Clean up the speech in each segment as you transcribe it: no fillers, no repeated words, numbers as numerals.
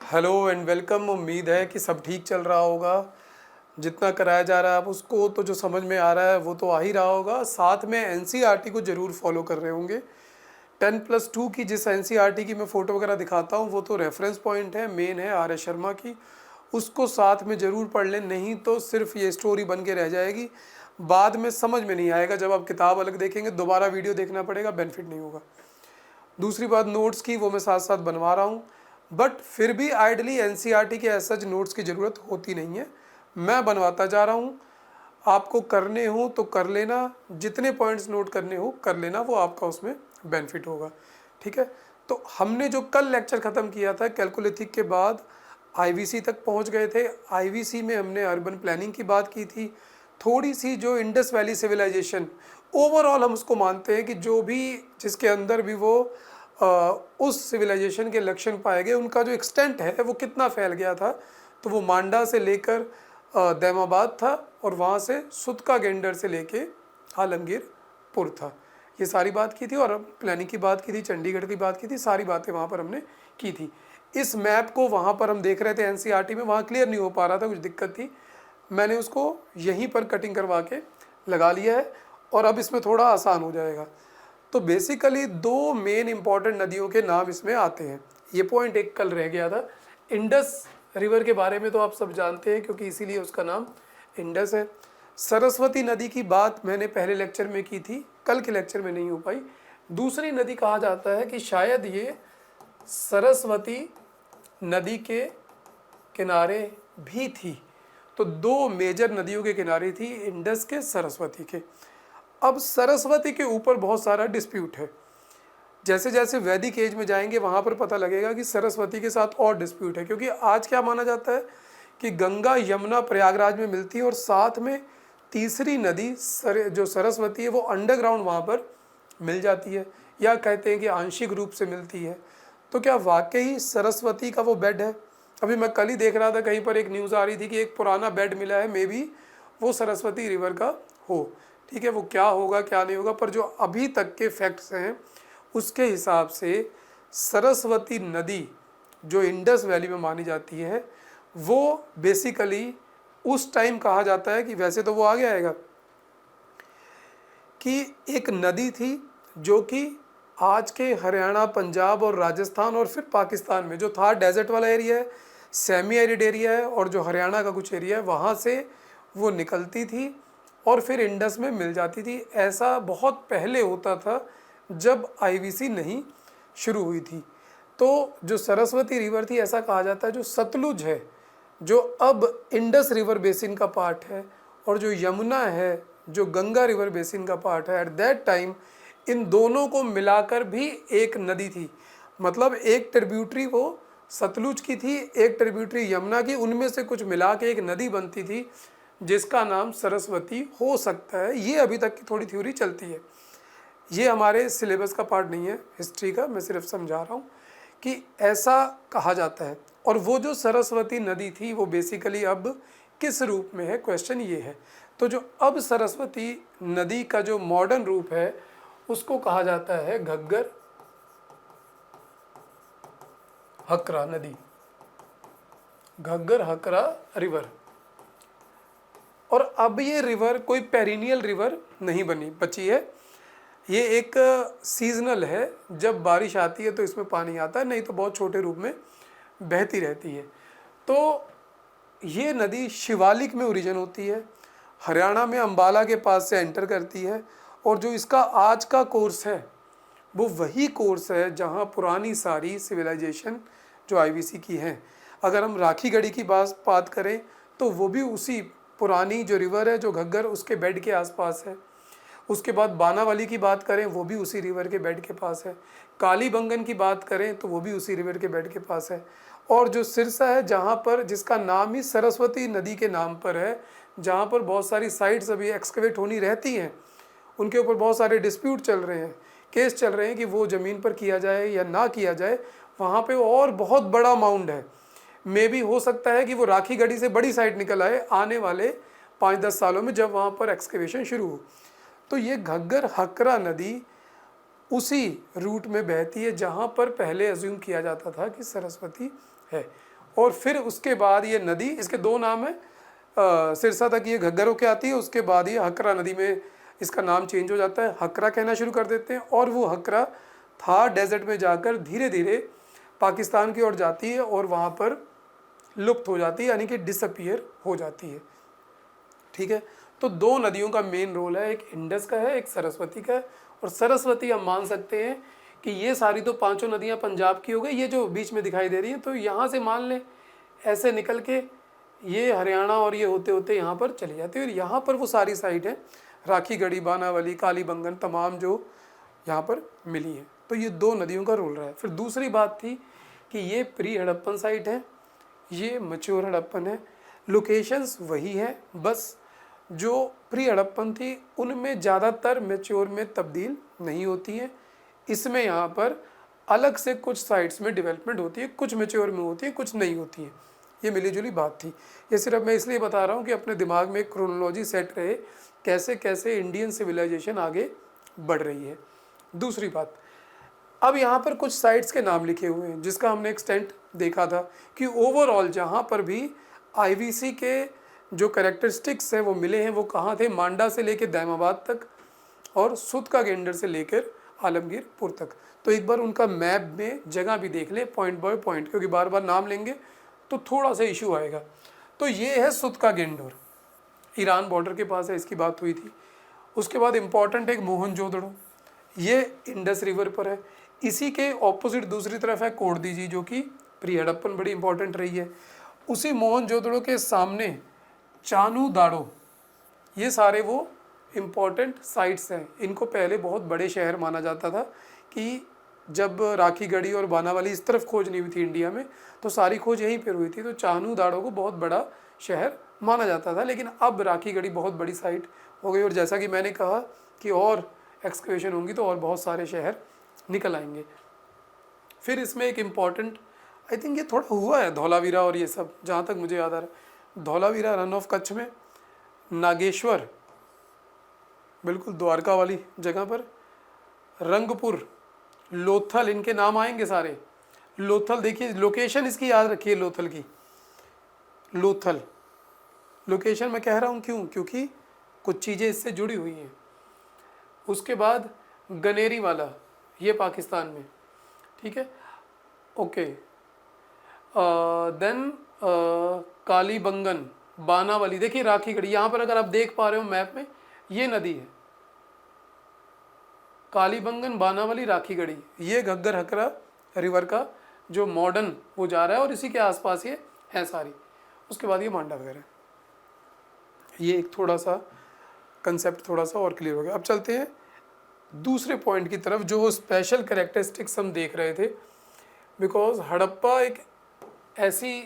Hello and welcome. उम्मीद है कि सब ठीक चल रहा होगा। जितना कराया जा रहा है आप उसको तो जो समझ में आ रहा है वो तो आ ही रहा होगा। साथ में एनसीईआरटी को ज़रूर फॉलो कर रहे होंगे। 10+2 की जिस एनसीईआरटी की मैं फ़ोटो वगैरह दिखाता हूँ वो तो रेफरेंस पॉइंट है, मेन है आर एस शर्मा की। उसको साथ में ज़रूर पढ़ लें, नहीं तो सिर्फ ये स्टोरी बन के रह जाएगी, बाद में समझ में नहीं आएगा। जब आप किताब अलग देखेंगे दोबारा वीडियो देखना पड़ेगा, बेनिफिट नहीं होगा। दूसरी बात नोट्स की, वो मैं साथ साथ बनवा रहा हूँ, बट फिर भी आइडली एनसीईआरटी के ऐसा नोट्स की ज़रूरत होती नहीं है। मैं बनवाता जा रहा हूँ, आपको करने हो तो कर लेना, जितने पॉइंट्स नोट करने हो कर लेना, वो आपका उसमें बेनिफिट होगा। ठीक है। तो हमने जो कल लेक्चर ख़त्म किया था कैलकुलेथिक के बाद आईवीसी तक पहुंच गए थे। आईवीसी में हमने अर्बन प्लानिंग की बात की थी, थोड़ी सी जो इंडस वैली सिविलाइजेशन, ओवरऑल हम उसको मानते हैं कि जो भी जिसके अंदर भी वो उस सिविलाइजेशन के लक्षण पाए गए, उनका जो एक्सटेंट है वो कितना फैल गया था, तो वो मांडा से लेकर दैमाबाद था, और वहाँ से सुतका गेंडर से लेके आलमगीरपुर था। ये सारी बात की थी, और प्लानिंग की बात की थी, चंडीगढ़ की बात की थी, सारी बातें वहाँ पर हमने की थी। इस मैप को वहाँ पर हम देख रहे थे एनसीईआरटी में, वहाँ क्लियर नहीं हो पा रहा था, कुछ दिक्कत थी। मैंने उसको यहीं पर कटिंग करवा के लगा लिया है, और अब इसमें थोड़ा आसान हो जाएगा। तो बेसिकली दो मेन इंपॉर्टेंट नदियों के नाम इसमें आते हैं। ये पॉइंट एक कल रह गया था। इंडस रिवर के बारे में तो आप सब जानते हैं, क्योंकि इसीलिए उसका नाम इंडस है। सरस्वती नदी की बात मैंने पहले लेक्चर में की थी, कल के लेक्चर में नहीं हो पाई। दूसरी नदी कहा जाता है कि शायद ये सरस्वती नदी के किनारे भी थी। तो दो मेजर नदियों के किनारे थी, इंडस के, सरस्वती के। अब सरस्वती के ऊपर बहुत सारा डिस्प्यूट है। जैसे जैसे वैदिक एज में जाएंगे वहाँ पर पता लगेगा कि सरस्वती के साथ और डिस्प्यूट है, क्योंकि आज क्या माना जाता है कि गंगा यमुना प्रयागराज में मिलती है, और साथ में तीसरी नदी जो सरस्वती है वो अंडरग्राउंड वहाँ पर मिल जाती है, या कहते हैं कि आंशिक रूप से मिलती है। तो क्या वाकई सरस्वती का वो बेड है? अभी मैं कल ही देख रहा था, कहीं पर एक न्यूज़ आ रही थी कि एक पुराना बेड मिला है, मे बी वो सरस्वती रिवर का हो। ठीक है, वो क्या होगा क्या नहीं होगा, पर जो अभी तक के फैक्ट्स हैं उसके हिसाब से सरस्वती नदी जो इंडस वैली में मानी जाती है, वो बेसिकली उस टाइम कहा जाता है कि वैसे तो वो आगे आएगा कि एक नदी थी जो कि आज के हरियाणा, पंजाब और राजस्थान और फिर पाकिस्तान में जो था डेजर्ट वाला एरिया है, सेमी एरिड एरिया है, और जो हरियाणा का कुछ एरिया है, वहाँ से वो निकलती थी और फिर इंडस में मिल जाती थी। ऐसा बहुत पहले होता था जब आईवीसी नहीं शुरू हुई थी। तो जो सरस्वती रिवर थी, ऐसा कहा जाता है जो सतलुज है, जो अब इंडस रिवर बेसिन का पार्ट है, और जो यमुना है जो गंगा रिवर बेसिन का पार्ट है, एट दैट टाइम इन दोनों को मिलाकर भी एक नदी थी। मतलब एक ट्रिब्यूटरी वो सतलुज की थी, एक ट्रिब्यूटरी यमुना की, उनमें से कुछ मिला के एक नदी बनती थी जिसका नाम सरस्वती हो सकता है। ये अभी तक की थोड़ी थ्योरी चलती है। ये हमारे सिलेबस का पार्ट नहीं है हिस्ट्री का, मैं सिर्फ समझा रहा हूँ कि ऐसा कहा जाता है। और वो जो सरस्वती नदी थी वो बेसिकली अब किस रूप में है, क्वेश्चन ये है। तो जो अब सरस्वती नदी का जो मॉडर्न रूप है उसको कहा जाता है घग्गर हकरा नदी, घग्गर हकरा रिवर। और अब ये रिवर कोई पेरिनियल रिवर नहीं बची है, ये एक सीजनल है। जब बारिश आती है तो इसमें पानी आता है, नहीं तो बहुत छोटे रूप में बहती रहती है। तो ये नदी शिवालिक में ओरिजिन होती है, हरियाणा में अंबाला के पास से एंटर करती है, और जो इसका आज का कोर्स है वो वही कोर्स है जहाँ पुरानी सारी सिविलाइजेशन जो आईवीसी की हैं। अगर हम राखी गढ़ी की बात करें तो वो भी उसी पुरानी जो रिवर है जो घग्गर, उसके बेड के आसपास है। उसके बाद बानावाली की बात करें वो भी उसी रिवर के बेड के पास है। कालीबंगन की बात करें तो वो भी उसी रिवर के बेड के पास है। और जो सिरसा है, जहाँ पर, जिसका नाम ही सरस्वती नदी के नाम पर है, जहाँ पर बहुत सारी साइट्स अभी एक्सकवेट होनी रहती हैं, उनके ऊपर बहुत सारे डिस्प्यूट चल रहे हैं, केस चल रहे हैं कि वो ज़मीन पर किया जाए या ना किया जाए। वहाँ पे और बहुत बड़ा माउंड है, मे भी हो सकता है कि वो राखी गढ़ी से बड़ी साइट निकल आए आने वाले 5-10 सालों में जब वहाँ पर एक्सकवेशन शुरू हो। तो ये घग्गर हकरा नदी उसी रूट में बहती है जहाँ पर पहले अज्यूम किया जाता था कि सरस्वती है। और फिर उसके बाद ये नदी, इसके दो नाम है, सिरसा तक ये घग्गर होके आती है, उसके बाद ये हकरा नदी में इसका नाम चेंज हो जाता है, हकरा कहना शुरू कर देते हैं, और वो हकरा थार डेजर्ट में जाकर धीरे धीरे पाकिस्तान की ओर जाती है और वहाँ पर लुप्त हो जाती है, यानी कि डिसअपियर हो जाती है। ठीक है, तो दो नदियों का मेन रोल है, एक इंडस का है, एक सरस्वती का है। और सरस्वती हम मान सकते हैं कि ये सारी तो पांचों नदियाँ पंजाब की हो गई, ये जो बीच में दिखाई दे रही हैं तो यहाँ से मान लें ऐसे निकल के ये हरियाणा और ये होते होते यहाँ पर चली जाती है, और यहाँ पर वो सारी साइट है, राखी गढ़ी, बानावाली, कालीबंगन, तमाम जो यहाँ पर मिली है। तो ये दो नदियों का रोल रहा है। फिर दूसरी बात थी कि ये प्री हड़प्पन साइट है, ये मैच्योर हड़प्पन है, लोकेशंस वही है, बस जो प्री हड़प्पन थी उनमें ज़्यादातर मैच्योर में तब्दील नहीं होती है। इसमें यहाँ पर अलग से कुछ साइट्स में डेवलपमेंट होती है, कुछ मैच्योर में होती है, कुछ नहीं होती है। ये मिली जुली बात थी। ये सिर्फ मैं इसलिए बता रहा हूँ कि अपने दिमाग में एक क्रोनोलॉजी सेट रहे, कैसे कैसे इंडियन सिविलाइजेशन आगे बढ़ रही है। दूसरी बात, अब यहाँ पर कुछ साइट्स के नाम लिखे हुए हैं जिसका हमने एक्सटेंट देखा था कि ओवरऑल जहाँ पर भी आईवीसी के जो कैरेक्टरिस्टिक्स हैं वो मिले हैं, वो कहाँ थे, मांडा से लेकर दैमाबाद तक और सुत का गेंडर से लेकर आलमगीरपुर तक। तो एक बार उनका मैप में जगह भी देख लें पॉइंट बाय पॉइंट, क्योंकि बार बार नाम लेंगे तो थोड़ा सा इशू आएगा। तो ये है सुत का गेंडोर, ईरान बॉर्डर के पास है, इसकी बात हुई थी। उसके बाद इम्पॉर्टेंट एक मोहनजोदड़ो, ये इंडस रिवर पर है। इसी के ऑपोजिट दूसरी तरफ है कोडदीजी, जो कि प्री हड़प्पन बड़ी इंपॉर्टेंट रही है। उसी मोहनजोदड़ो के सामने चानू दाड़ो, ये सारे वो इम्पॉर्टेंट साइट्स हैं। इनको पहले बहुत बड़े शहर माना जाता था कि जब राखी गढ़ी और बानावाली इस तरफ खोज नहीं हुई थी इंडिया में, तो सारी खोज यहीं पर हुई थी, तो चानू दाड़ो को बहुत बड़ा शहर माना जाता था। लेकिन अब राखी गढ़ी बहुत बड़ी साइट हो गई, और जैसा कि मैंने कहा कि और एक्सकवेशन होंगी तो और बहुत सारे शहर निकल आएंगे। फिर इसमें एक इम्पॉर्टेंट, आई थिंक ये थोड़ा हुआ है धौलावीरा और ये सब, जहाँ तक मुझे याद आ रहा है, धौलावीरा रन ऑफ कच्छ में, नागेश्वर बिल्कुल द्वारका वाली जगह पर, रंगपुर, लोथल, इनके नाम आएंगे सारे। लोथल देखिए, लोकेशन इसकी याद रखिए, लोथल की, लोथल लोकेशन मैं कह रहा हूँ क्यों, क्योंकि कुछ चीज़ें इससे जुड़ी हुई हैं। उसके बाद गनेरी वाला, ये पाकिस्तान में, ठीक है, ओके। देन कालीबंगन, बानावाली, देखिए राखी गढ़ी, यहाँ पर अगर आप देख पा रहे हो मैप में, ये नदी है कालीबंगन, बानावाली, राखी गढ़ी, ये घग्गर हकरा रिवर का जो मॉडर्न वो जा रहा है, और इसी के आसपास ये है सारी। उसके बाद ये मांडा वगैरह, ये एक थोड़ा सा कंसेप्ट थोड़ा सा और क्लियर हो गया। अब चलते हैं दूसरे पॉइंट की तरफ, जो स्पेशल कैरेक्टरिस्टिक्स हम देख रहे थे। बिकॉज हड़प्पा एक ऐसी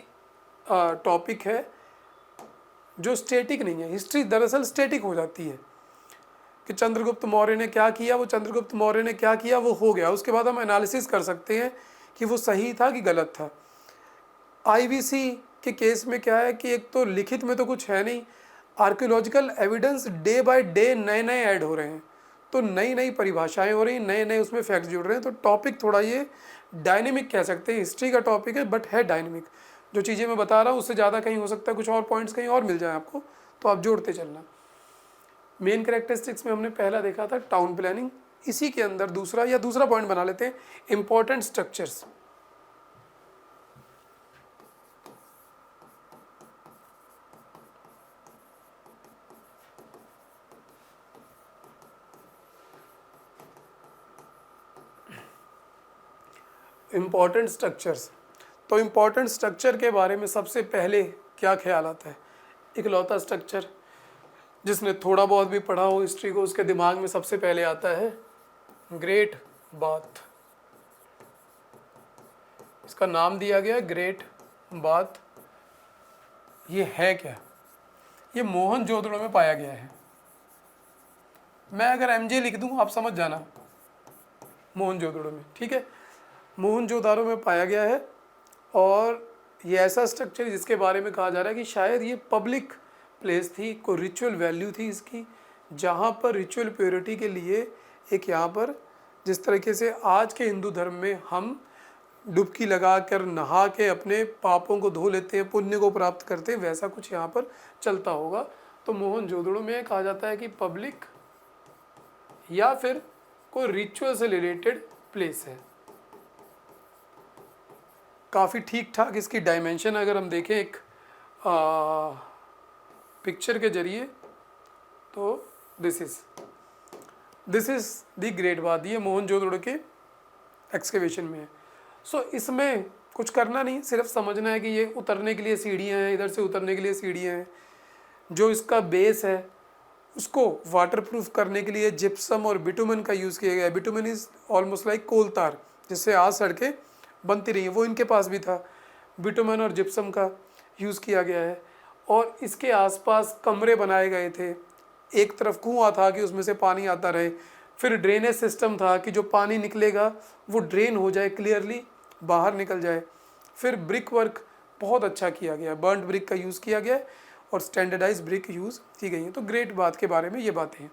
टॉपिक है जो स्टैटिक नहीं है। हिस्ट्री दरअसल स्टैटिक हो जाती है कि चंद्रगुप्त मौर्य ने क्या किया, वो चंद्रगुप्त मौर्य ने क्या किया, वो हो गया। उसके बाद हम एनालिसिस कर सकते हैं कि वो सही था कि गलत था। आईवीसी के केस में क्या है कि एक तो लिखित में तो कुछ है नहीं, archaeological evidence day by day नए नए ऐड हो रहे हैं, तो नई नई परिभाषाएं हो रही हैं, नए नए उसमें फैक्ट्स जुड़ रहे हैं। तो टॉपिक थोड़ा ये डायनेमिक कह सकते हैं, हिस्ट्री का टॉपिक है बट है डायनेमिक। जो चीज़ें मैं बता रहा हूँ उससे ज़्यादा कहीं हो सकता है कुछ और पॉइंट्स कहीं और मिल जाए आपको, तो आप जोड़ते चलना। मेन कैरेक्टरिस्टिक्स में हमने पहला देखा था टाउन प्लानिंग, इसी के अंदर दूसरा पॉइंट बना लेते हैं, इंपॉर्टेंट स्ट्रक्चर्स। इम्पॉर्टेंट स्ट्रक्चर्स, तो इम्पॉर्टेंट स्ट्रक्चर के बारे में सबसे पहले क्या ख्याल आता है? इकलौता स्ट्रक्चर, जिसने थोड़ा बहुत भी पढ़ा हो हिस्ट्री को, उसके दिमाग में सबसे पहले आता है ग्रेट बाथ। इसका नाम दिया गया ग्रेट बाथ। ये है क्या? ये मोहनजोदड़ो में पाया गया है। मैं अगर एमजे लिख दूं आप समझ जाना, मोहनजोदड़ो में, ठीक है, मोहनजोदारो में पाया गया है। और ये ऐसा स्ट्रक्चर जिसके बारे में कहा जा रहा है कि शायद ये पब्लिक प्लेस थी, कोई रिचुअल वैल्यू थी इसकी, जहाँ पर रिचुअल प्योरिटी के लिए एक यहाँ पर जिस तरीके से आज के हिंदू धर्म में हम डुबकी लगा कर नहा के अपने पापों को धो लेते हैं, पुण्य को प्राप्त करते हैं, वैसा कुछ यहाँ पर चलता होगा। तो मोहनजोदड़ो में कहा जाता है कि पब्लिक या फिर कोई रिचुअल से रिलेटेड प्लेस है। काफ़ी ठीक ठाक इसकी डायमेंशन अगर हम देखें एक पिक्चर के जरिए, तो दिस इज़ द ग्रेट बात, ये मोहनजोदड़ो के एक्सकेवेशन में है। सो इसमें कुछ करना नहीं, सिर्फ समझना है कि ये उतरने के लिए सीढ़ियाँ हैं, इधर से उतरने के लिए सीढ़ियाँ हैं। जो इसका बेस है उसको वाटरप्रूफ करने के लिए जिप्सम और बिटुमन का यूज़ किया गया है। बिटुमन इज़ ऑलमोस्ट लाइक कोल तार, जिससे आज सड़कें बनती रही हैं, वो इनके पास भी था। बिटुमन और जिप्सम का यूज़ किया गया है। और इसके आसपास कमरे बनाए गए थे, एक तरफ कुआं था कि उसमें से पानी आता रहे, फिर ड्रेनेज सिस्टम था कि जो पानी निकलेगा वो ड्रेन हो जाए, क्लियरली बाहर निकल जाए। फिर ब्रिक वर्क बहुत अच्छा किया गया, बर्न्ड ब्रिक का यूज़ किया गया और स्टैंडर्डाइज ब्रिक यूज़ की गई हैं। तो ग्रेट बात के बारे में ये बातें हैं।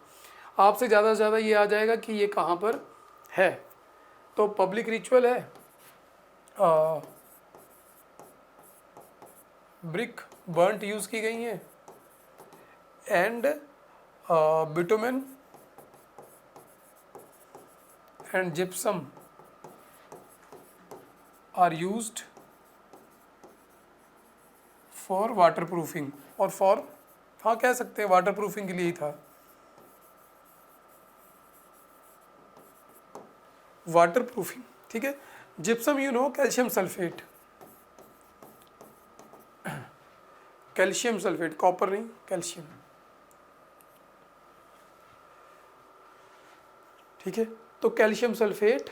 आपसे ज़्यादा से ज़्यादा ये आ जाएगा कि ये कहाँ पर है। तो पब्लिक रिचुअल है, ब्रिक बर्न्ट यूज़ की गई हैं, and bitumen and gypsum are used for waterproofing, और फॉर, हाँ कह सकते हैं वाटर प्रूफिंग के लिए ही था। वाटर प्रूफिंग, ठीक है। Gypsum you know calcium sulphate, calcium sulphate, copper नहीं कैल्शियम, ठीक है। तो कैल्शियम सल्फेट,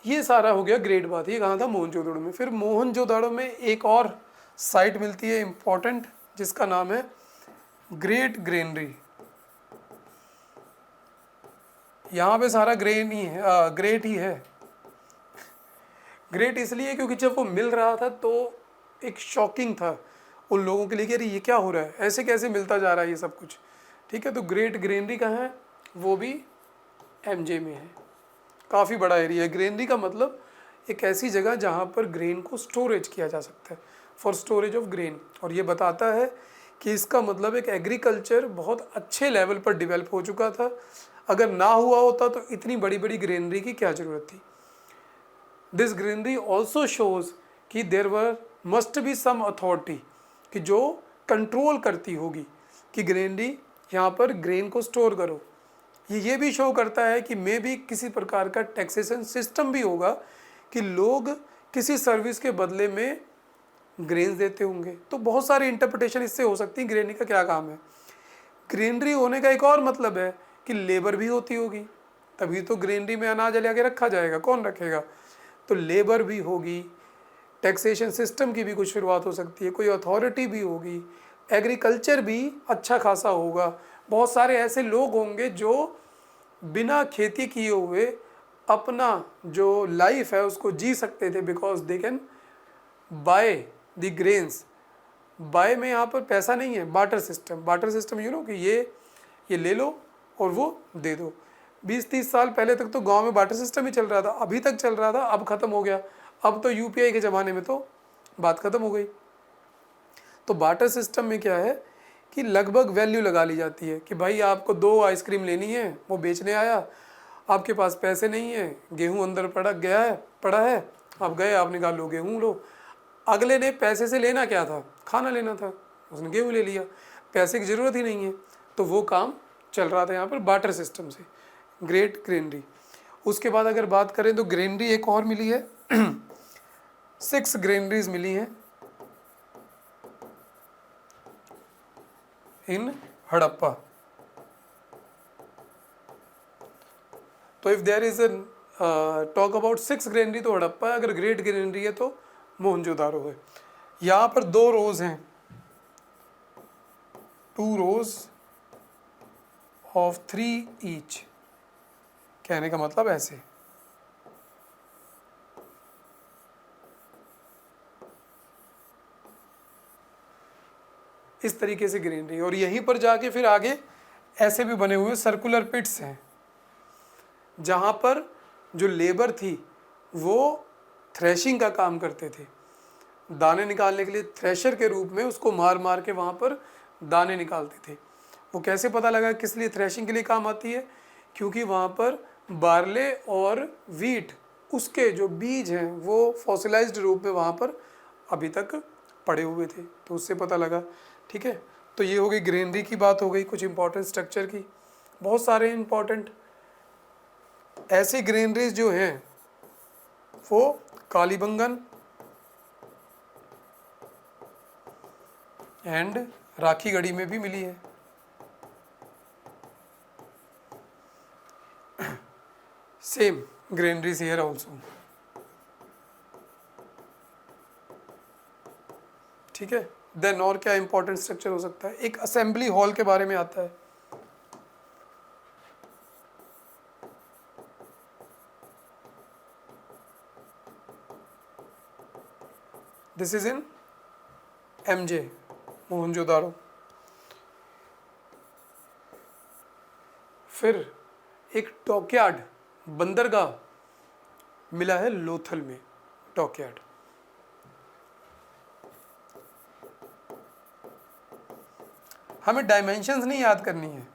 ये सारा हो गया ग्रेट बात। ये कहाँ था? मोहनजोदड़ो में। फिर मोहनजोदड़ो में एक और साइट मिलती है इम्पॉर्टेंट, जिसका नाम है ग्रेट ग्रेनरी। यहाँ पे सारा ग्रेन ही है, ग्रेट ही है। ग्रेट इसलिए क्योंकि जब वो मिल रहा था तो एक शॉकिंग था उन लोगों के लिए कि अरे ये क्या हो रहा है, ऐसे कैसे मिलता जा रहा है ये सब कुछ, ठीक है। तो ग्रेट ग्रेनरी कहाँ है? वो भी एमजे में है। काफ़ी बड़ा एरिया है। ग्रेनरी का मतलब एक ऐसी जगह जहाँ पर ग्रेन को स्टोरेज किया जा सकता है, फॉर स्टोरेज ऑफ ग्रेन। और ये बताता है कि इसका मतलब एक एग्रीकल्चर बहुत अच्छे लेवल पर डेवलप हो चुका था। अगर ना हुआ होता तो इतनी बड़ी बड़ी ग्रेनरी की क्या ज़रूरत थी। दिस ग्रेनरी ऑल्सो शोज़ कि there were must be some authority, कि जो कंट्रोल करती होगी कि ग्रेनरी यहाँ पर ग्रेन को स्टोर करो। ये भी शो करता है कि मे भी किसी प्रकार का टैक्सेशन सिस्टम भी होगा कि लोग किसी सर्विस के बदले में ग्रेन्स देते होंगे। तो बहुत सारी इंटरप्रिटेशन इससे हो सकती है ग्रेनरी का क्या काम है। ग्रेनरी होने का एक और मतलब है कि लेबर भी होती होगी, तभी तो ग्रेनरी में अनाज ले आके रखा जाएगा, कौन रखेगा। तो लेबर भी होगी, टैक्सेशन सिस्टम की भी कुछ शुरुआत हो सकती है, कोई अथॉरिटी भी होगी, एग्रीकल्चर भी अच्छा खासा होगा। बहुत सारे ऐसे लोग होंगे जो बिना खेती किए हुए अपना जो लाइफ है उसको जी सकते थे, because they can buy the grains. Buy में यहाँ पर पैसा नहीं है, barter system. Barter system you know कि ये ले लो और वो दे दो। 20-30 साल पहले तक तो गांव में बाटर सिस्टम ही चल रहा था, अभी तक चल रहा था, अब ख़त्म हो गया। अब तो यूपीआई के ज़माने में तो बात ख़त्म हो गई। तो बाटर सिस्टम में क्या है कि लगभग वैल्यू लगा ली जाती है कि भाई आपको 2 आइसक्रीम लेनी है, वो बेचने आया, आपके पास पैसे नहीं है, गेहूं अंदर पड़ा है, आप गए, आपने कहा लो गेहूं लो। अगले ने पैसे से लेना क्या था? खाना लेना था, उसने गेहूं ले लिया, पैसे की ज़रूरत ही नहीं है। तो वो काम चल रहा था यहाँ पर बाटर सिस्टम से। Great granary. उसके बाद अगर बात करें तो ग्रेनरी एक और मिली है 6 ग्रेनरीज मिली हैं इन हड़प्पा। तो if there is talk about 6 granary तो हड़प्पा है, अगर ग्रेट ग्रेनरी है तो मोहनजोदारो है। यहाँ पर 2 रोज हैं, 2 रोज ऑफ 3 ईच। कहने का मतलब ऐसे, इस तरीके से ग्रीनरी। और यहीं पर जाके फिर आगे ऐसे भी बने हुए सर्कुलर पिट्स हैं, जहाँ पर जो लेबर थी वो थ्रेशिंग का काम करते थे। दाने निकालने के लिए थ्रेशर के रूप में उसको मार मार के वहाँ पर दाने निकालते थे। वो कैसे पता लगा किस लिए थ्रेशिंग के लिए काम आती है? क्योंकि वहाँ पर बार्ले और वीट, उसके जो बीज हैं वो फॉसिलाइज्ड रूप में वहाँ पर अभी तक पड़े हुए थे, तो उससे पता लगा। ठीक है, तो ये हो गई ग्रेनरी की बात, हो गई कुछ इंपॉर्टेंट स्ट्रक्चर की। बहुत सारे इंपॉर्टेंट ऐसे ग्रेनरीज जो हैं वो कालीबंगन एंड राखीगढ़ी में भी मिली है। Same granaries here also. ठीक है, देन और क्या इंपॉर्टेंट स्ट्रक्चर हो सकता है? एक असेंबली हॉल के बारे में आता है। This is in MJ, Mohenjodaro. फिर एक डॉकयार्ड, बंदरगाह मिला है लोथल में, डॉकयार्ड। हमें डायमेंशंस नहीं याद करनी है।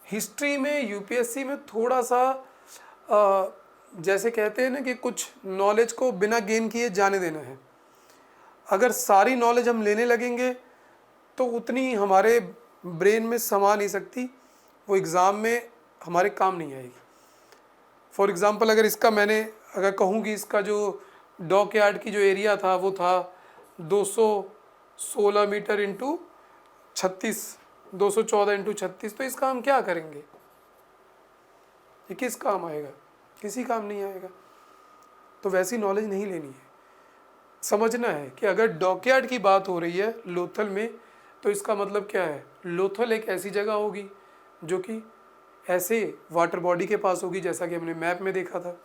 हिस्ट्री में, यूपीएससी में थोड़ा सा जैसे कहते हैं ना कि कुछ नॉलेज को बिना गेन किए जाने देना है। अगर सारी नॉलेज हम लेने लगेंगे तो उतनी हमारे ब्रेन में समा नहीं सकती, वो एग्ज़ाम में हमारे काम नहीं आएगी। फॉर एग्ज़ाम्पल अगर इसका मैंने अगर कहूँ कि इसका जो डॉकयार्ड की जो एरिया था वो था 216 मीटर इंटू 36, 214 इंटू 36, तो इसका हम क्या करेंगे? ये किस काम आएगा? किसी काम नहीं आएगा। तो वैसी नॉलेज नहीं लेनी है। समझना है कि अगर डॉकयार्ड की बात हो रही है लोथल में, तो इसका मतलब क्या है? लोथल एक ऐसी जगह होगी जो कि ऐसे वाटर बॉडी के पास होगी, जैसा कि हमने मैप में देखा था।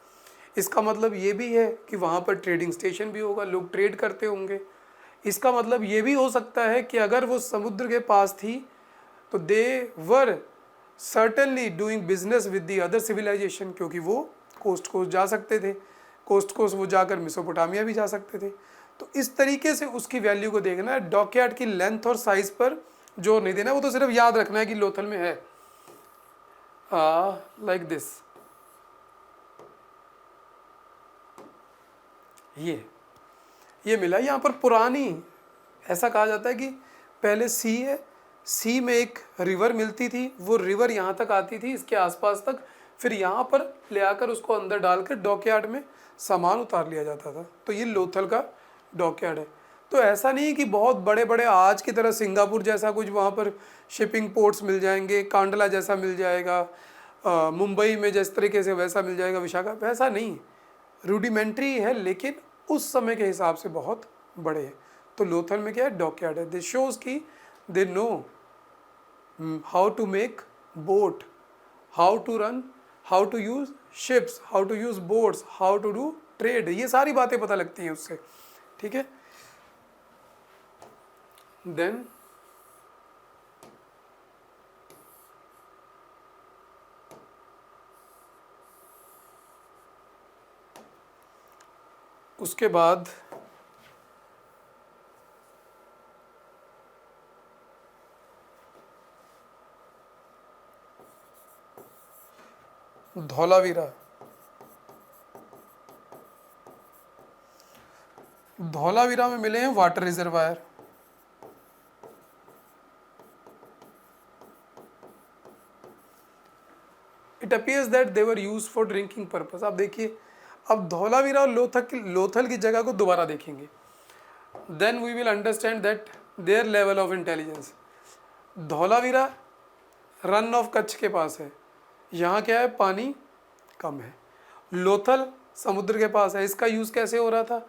इसका मतलब ये भी है कि वहाँ पर ट्रेडिंग स्टेशन भी होगा, लोग ट्रेड करते होंगे। इसका मतलब ये भी हो सकता है कि अगर वो समुद्र के पास थी तो they were certainly doing business with the other civilization, क्योंकि वो कोस्ट कोस्ट जा सकते थे, कोस्ट कोस्ट वो जाकर मेसोपोटामिया भी जा सकते थे। तो इस तरीके से उसकी वैल्यू को देखना है। डॉकयार्ड की लेंथ और साइज पर जोर नहीं देना, वो तो सिर्फ याद रखना है कि लोथल में है। लाइक दिस, ये मिला यहाँ पर। पुरानी, ऐसा कहा जाता है कि पहले सी है, सी में एक रिवर मिलती थी, वो रिवर यहाँ तक आती थी, इसके आसपास तक, फिर यहाँ पर ले आकर उसको अंदर डालकर डॉकयार्ड में सामान उतार लिया जाता था। तो ये लोथल का डॉकयार्ड है। तो ऐसा नहीं कि बहुत बड़े बड़े आज की तरह सिंगापुर जैसा कुछ वहाँ पर शिपिंग पोर्ट्स मिल जाएंगे, कांडला जैसा मिल जाएगा, मुंबई में जिस तरीके से वैसा मिल जाएगा, विशाखा, वैसा नहीं। रूडिमेंट्री है, लेकिन उस समय के हिसाब से बहुत बड़े हैं। तो लोथल में क्या है? डॉकयार्ड है। दिस शोज की they know how to make boat, how to run, how to use ships, how to use boats, how to do trade, ये सारी बातें पता लगती हैं उससे। ठीक है, देन उसके बाद धौलावीरा। धौलावीरा में मिले हैं water reservoir. It appears that they were use for drinking purpose. आप देखिए, अब धौलावीरा और लोथल की जगह को दोबारा देखेंगे, then we will understand that their level of intelligence. Dholavira Rann of Kutch के पास है, यहाँ क्या है? पानी कम है। लोथल समुद्र के पास है, इसका यूज़ कैसे हो रहा था?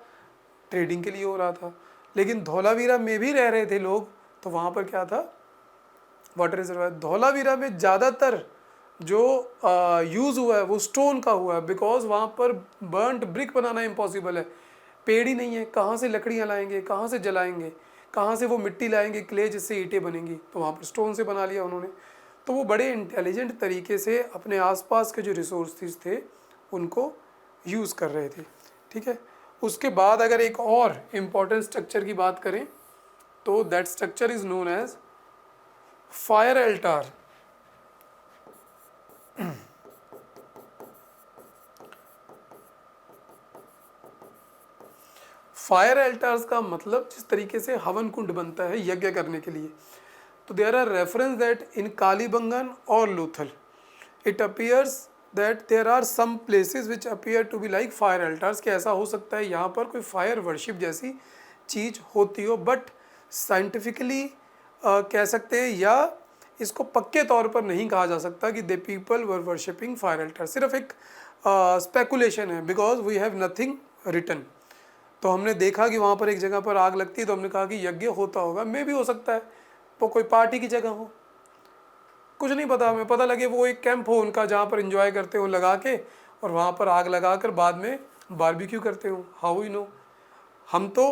ट्रेडिंग के लिए हो रहा था। लेकिन धौलावीरा में भी रह रहे थे लोग, तो वहाँ पर क्या था? Water reservoir. धौलावीरा में ज़्यादातर जो यूज़ हुआ है वो स्टोन का हुआ है, बिकॉज वहाँ पर बर्न्ट ब्रिक बनाना इम्पॉसिबल है, पेड़ ही नहीं है, कहाँ से लकड़ियाँ लाएंगे, कहाँ से जलाएंगे, कहाँ से वो मिट्टी लाएंगे, क्ले जिससे ईंटें बनेंगी, तो वहाँ पर स्टोन से बना लिया उन्होंने। तो वो बड़े इंटेलिजेंट तरीके से अपने आसपास के जो रिसोर्सेज थे उनको यूज़ कर रहे थे। ठीक है, उसके बाद अगर एक और इम्पॉर्टेंट स्ट्रक्चर की बात करें तो that structure is known as fire altar. Fire altars का मतलब जिस तरीके से हवन कुंड बनता है यज्ञ करने के लिए, तो there are reference that in Kalibangan और Lothal it appears that there are some places which appear to be like fire altars, कि ऐसा हो सकता है यहाँ पर कोई फायर वर्शिप जैसी चीज़ होती हो, बट साइंटिफिकली कह सकते हैं या इसको पक्के तौर पर नहीं कहा जा सकता कि they people were worshipping fire altar, सिर्फ एक स्पेकुलेशन है because we have nothing written. तो हमने देखा कि वहाँ पर एक जगह पर आग लगती है तो हमने कहा कि यज्ञ होता होगा, मे भी हो सकता है वो कोई पार्टी की जगह हो, कुछ नहीं पता हमें, पता लगे वो एक कैंप हो उनका जहाँ पर एंजॉय करते हो लगा के और वहाँ पर आग लगा कर बाद में बारबेक्यू करते हो, हाउ यू नो। हम तो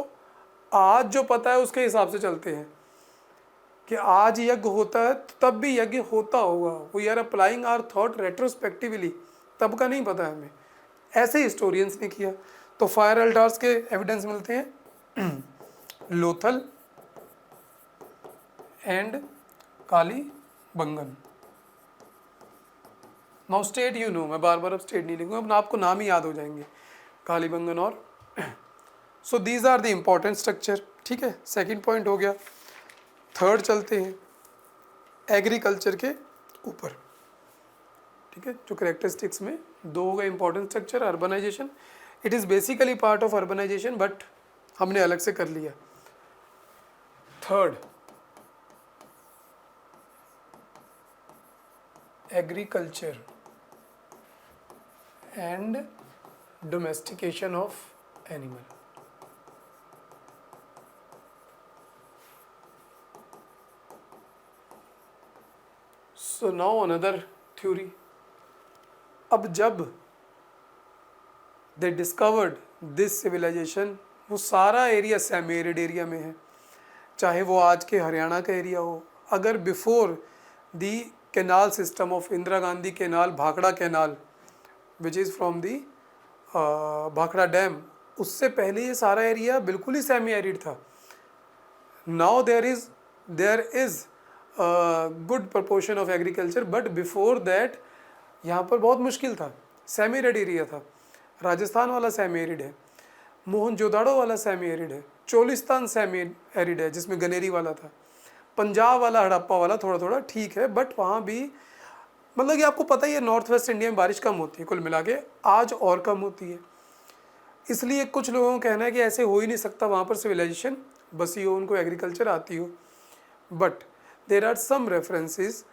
आज जो पता है उसके हिसाब से चलते हैं कि आज यज्ञ होता है तो तब भी यज्ञ होता होगा, we are applying our thought retrospectively, तब का नहीं पता है हमें, ऐसे हिस्टोरियंस ने किया। तो फायर अल्टार्स के एविडेंस मिलते हैं Lothal and Kalibangan. Now state you know, मैं बार बार अब स्टेट नहीं लिखूंगा, अब आपको नाम ही याद हो जाएंगे, कालीबंगन और so these are the important structure. ठीक है, सेकंड पॉइंट हो गया। थर्ड चलते हैं एग्रीकल्चर के ऊपर। ठीक है, जो करेक्टरिस्टिक्स में दो हो गए important structure, urbanisation, it is basically part of urbanisation but हमने अलग से कर लिया। Third agriculture and domestication of animal. So now another theory, अब जब दे डिस्कवर्ड दिस सिविलाइजेशन, वो सारा एरिया सेमी एरिड एरिया में है, चाहे वो आज के हरियाणा का एरिया हो, अगर before the canal system of Indira Gandhi canal, Bhakra canal which is from the Bhakra dam, उससे पहले ये सारा एरिया बिल्कुल ही सेमी एरिड था। Now there is good proportion of agriculture but before that यहाँ पर बहुत मुश्किल था, सेमी एरिड एरिया था। राजस्थान वाला सेमी एरिड है, मोहनजोदाड़ो वाला सेमी एरिड है, चोलिस्तान सेमी एरिड है जिसमें गनेरी वाला था, पंजाब वाला हड़प्पा वाला थोड़ा थोड़ा ठीक है, बट वहाँ भी मतलब कि आपको पता ही है नॉर्थ वेस्ट इंडिया में बारिश कम होती है, कुल मिला के आज और कम होती है। इसलिए कुछ लोगों का कहना है कि ऐसे हो ही नहीं सकता वहाँ पर सिविलाइजेशन बसी हो, उनको एग्रीकल्चर आती हो, but there are some references,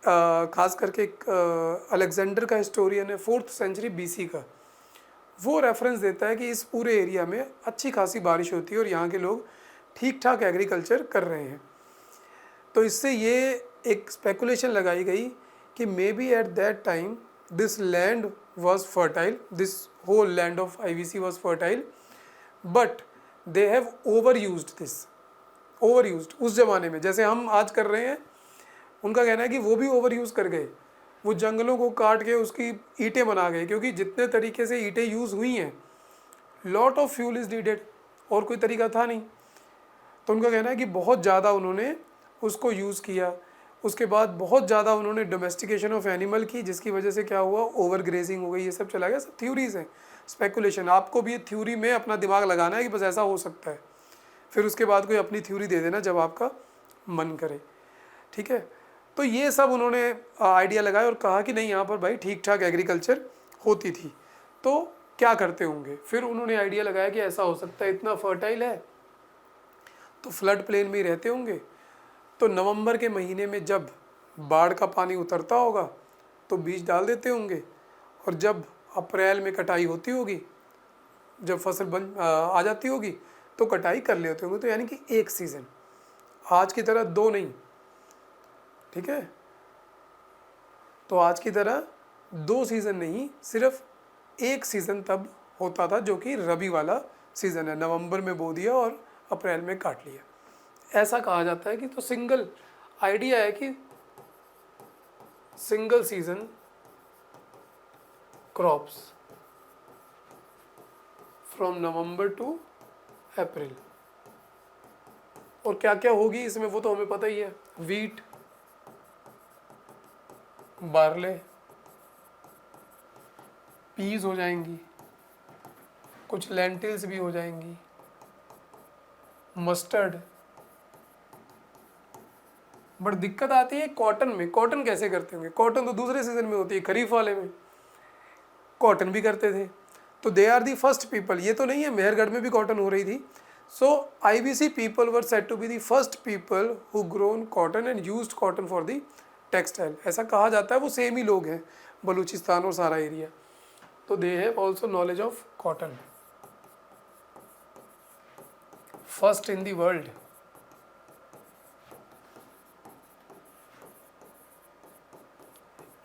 खास करके अलेक्जेंडर का हिस्टोरियन है 4th सेंचुरी BC का, वो रेफरेंस देता है कि इस पूरे एरिया में अच्छी खासी बारिश होती है और यहाँ के लोग ठीक ठाक एग्रीकल्चर कर रहे हैं। तो इससे ये एक स्पेकुलेशन लगाई गई कि maybe at that time this land was fertile, this whole land of IVC was fertile, but they have over used this, over used उस ज़माने में जैसे हम आज कर रहे हैं, उनका कहना है कि वो भी ओवर यूज़ कर गए, वो जंगलों को काट के उसकी ईंटें बना गए, क्योंकि जितने तरीके से ईंटें यूज़ हुई हैं, lot of fuel is needed, और कोई तरीका था नहीं। तो उनका कहना है कि बहुत ज़्यादा उन्होंने उसको यूज़ किया, उसके बाद बहुत ज़्यादा उन्होंने डोमेस्टिकेशन ऑफ एनिमल की, जिसकी वजह से क्या हुआ, ओवर ग्रेजिंग हो गई, ये सब चला गया। सब थ्योरीज हैं, स्पेकुलेशन, आपको भी थ्योरी में अपना दिमाग लगाना है कि बस ऐसा हो सकता है, फिर उसके बाद कोई अपनी थ्योरी दे देना जब आपका मन करे। ठीक है, तो ये सब उन्होंने आइडिया लगाया और कहा कि नहीं यहाँ पर भाई ठीक ठाक एग्रीकल्चर होती थी, तो क्या करते होंगे। फिर उन्होंने आइडिया लगाया कि ऐसा हो सकता है, इतना फर्टाइल है तो फ्लड प्लेन में ही रहते होंगे, तो नवंबर के महीने में जब बाढ़ का पानी उतरता होगा तो बीज डाल देते होंगे, और जब अप्रैल में कटाई होती होगी, जब फसल आ जाती होगी तो कटाई कर लेते होंगे। तो यानी कि एक सीज़न, आज की तरह दो नहीं, ठीक है, तो आज की तरह 2 सीज़न नहीं, सिर्फ एक सीज़न तब होता था जो कि रबी वाला सीज़न है, नवंबर में बो दिया और अप्रैल में काट लिया, ऐसा कहा जाता है कि तो सिंगल आइडिया है कि single season crops from November to April. और क्या क्या होगी इसमें वो तो हमें पता ही है, वीट, बार्ले, पीज हो जाएंगी, कुछ लेंटिल्स भी हो जाएंगी, मस्टर्ड। बट दिक्कत आती है कॉटन में। कॉटन कैसे करते होंगे? कॉटन तो दूसरे सीजन में होती है, खरीफ वाले में कॉटन भी करते थे। तो they are the first people, ये तो नहीं है मेहरगढ़ में भी कॉटन हो रही थी। So IBC people were said to be the first people who grown cotton and used cotton for the textile, ऐसा कहा जाता है। वो सेम ही लोग हैं, बलूचिस्तान और सारा एरिया। तो they have also knowledge of cotton, first in the world.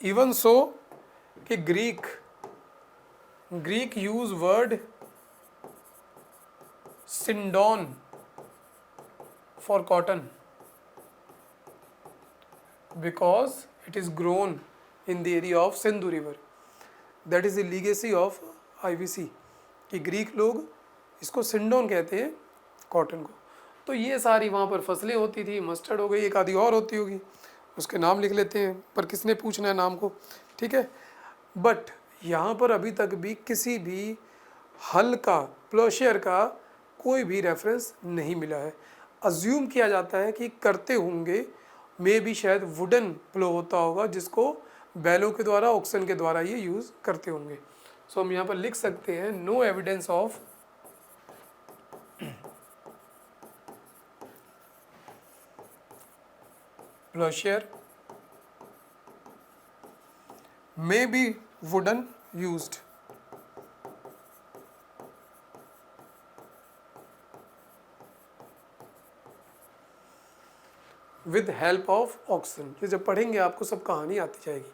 Even so कि Greek use word sindon for cotton because it is grown in the area of Sindhu river. That is the legacy of IBC कि Greek लोग इसको सिंडोन कहते हैं cotton को। तो ये सारी वहाँ पर फसलें होती थी। मस्टर्ड हो गई, एक आधी और होती होगी, उसके नाम लिख लेते हैं, पर किसने पूछना है नाम को, ठीक है। बट यहाँ पर अभी तक भी किसी भी हल का, प्लोशियर का कोई भी रेफरेंस नहीं मिला है। अज्यूम किया जाता है कि करते होंगे, मे भी शायद वुडन प्लो होता होगा जिसको बैलों के द्वारा, ऑक्सन के द्वारा ये यूज़ करते होंगे। सो हम यहाँ पर लिख सकते हैं no evidence of plowshare may be wooden used with help of oxen। ये जब पढ़ेंगे आपको सब कहानी आती जाएगी।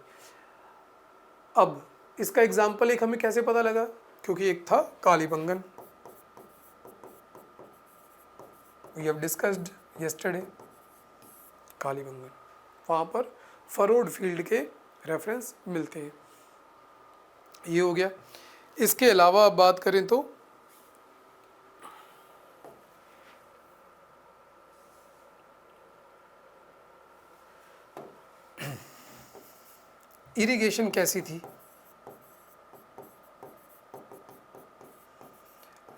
अब इसका एग्जाम्पल एक हमें कैसे पता लगा? क्योंकि एक था Kalibangan, we have discussed yesterday Kalibangan, वहाँ पर फरोड फील्ड के रेफरेंस मिलते हैं। ये हो गया। इसके अलावा अब बात करें तो इरिगेशन कैसी थी?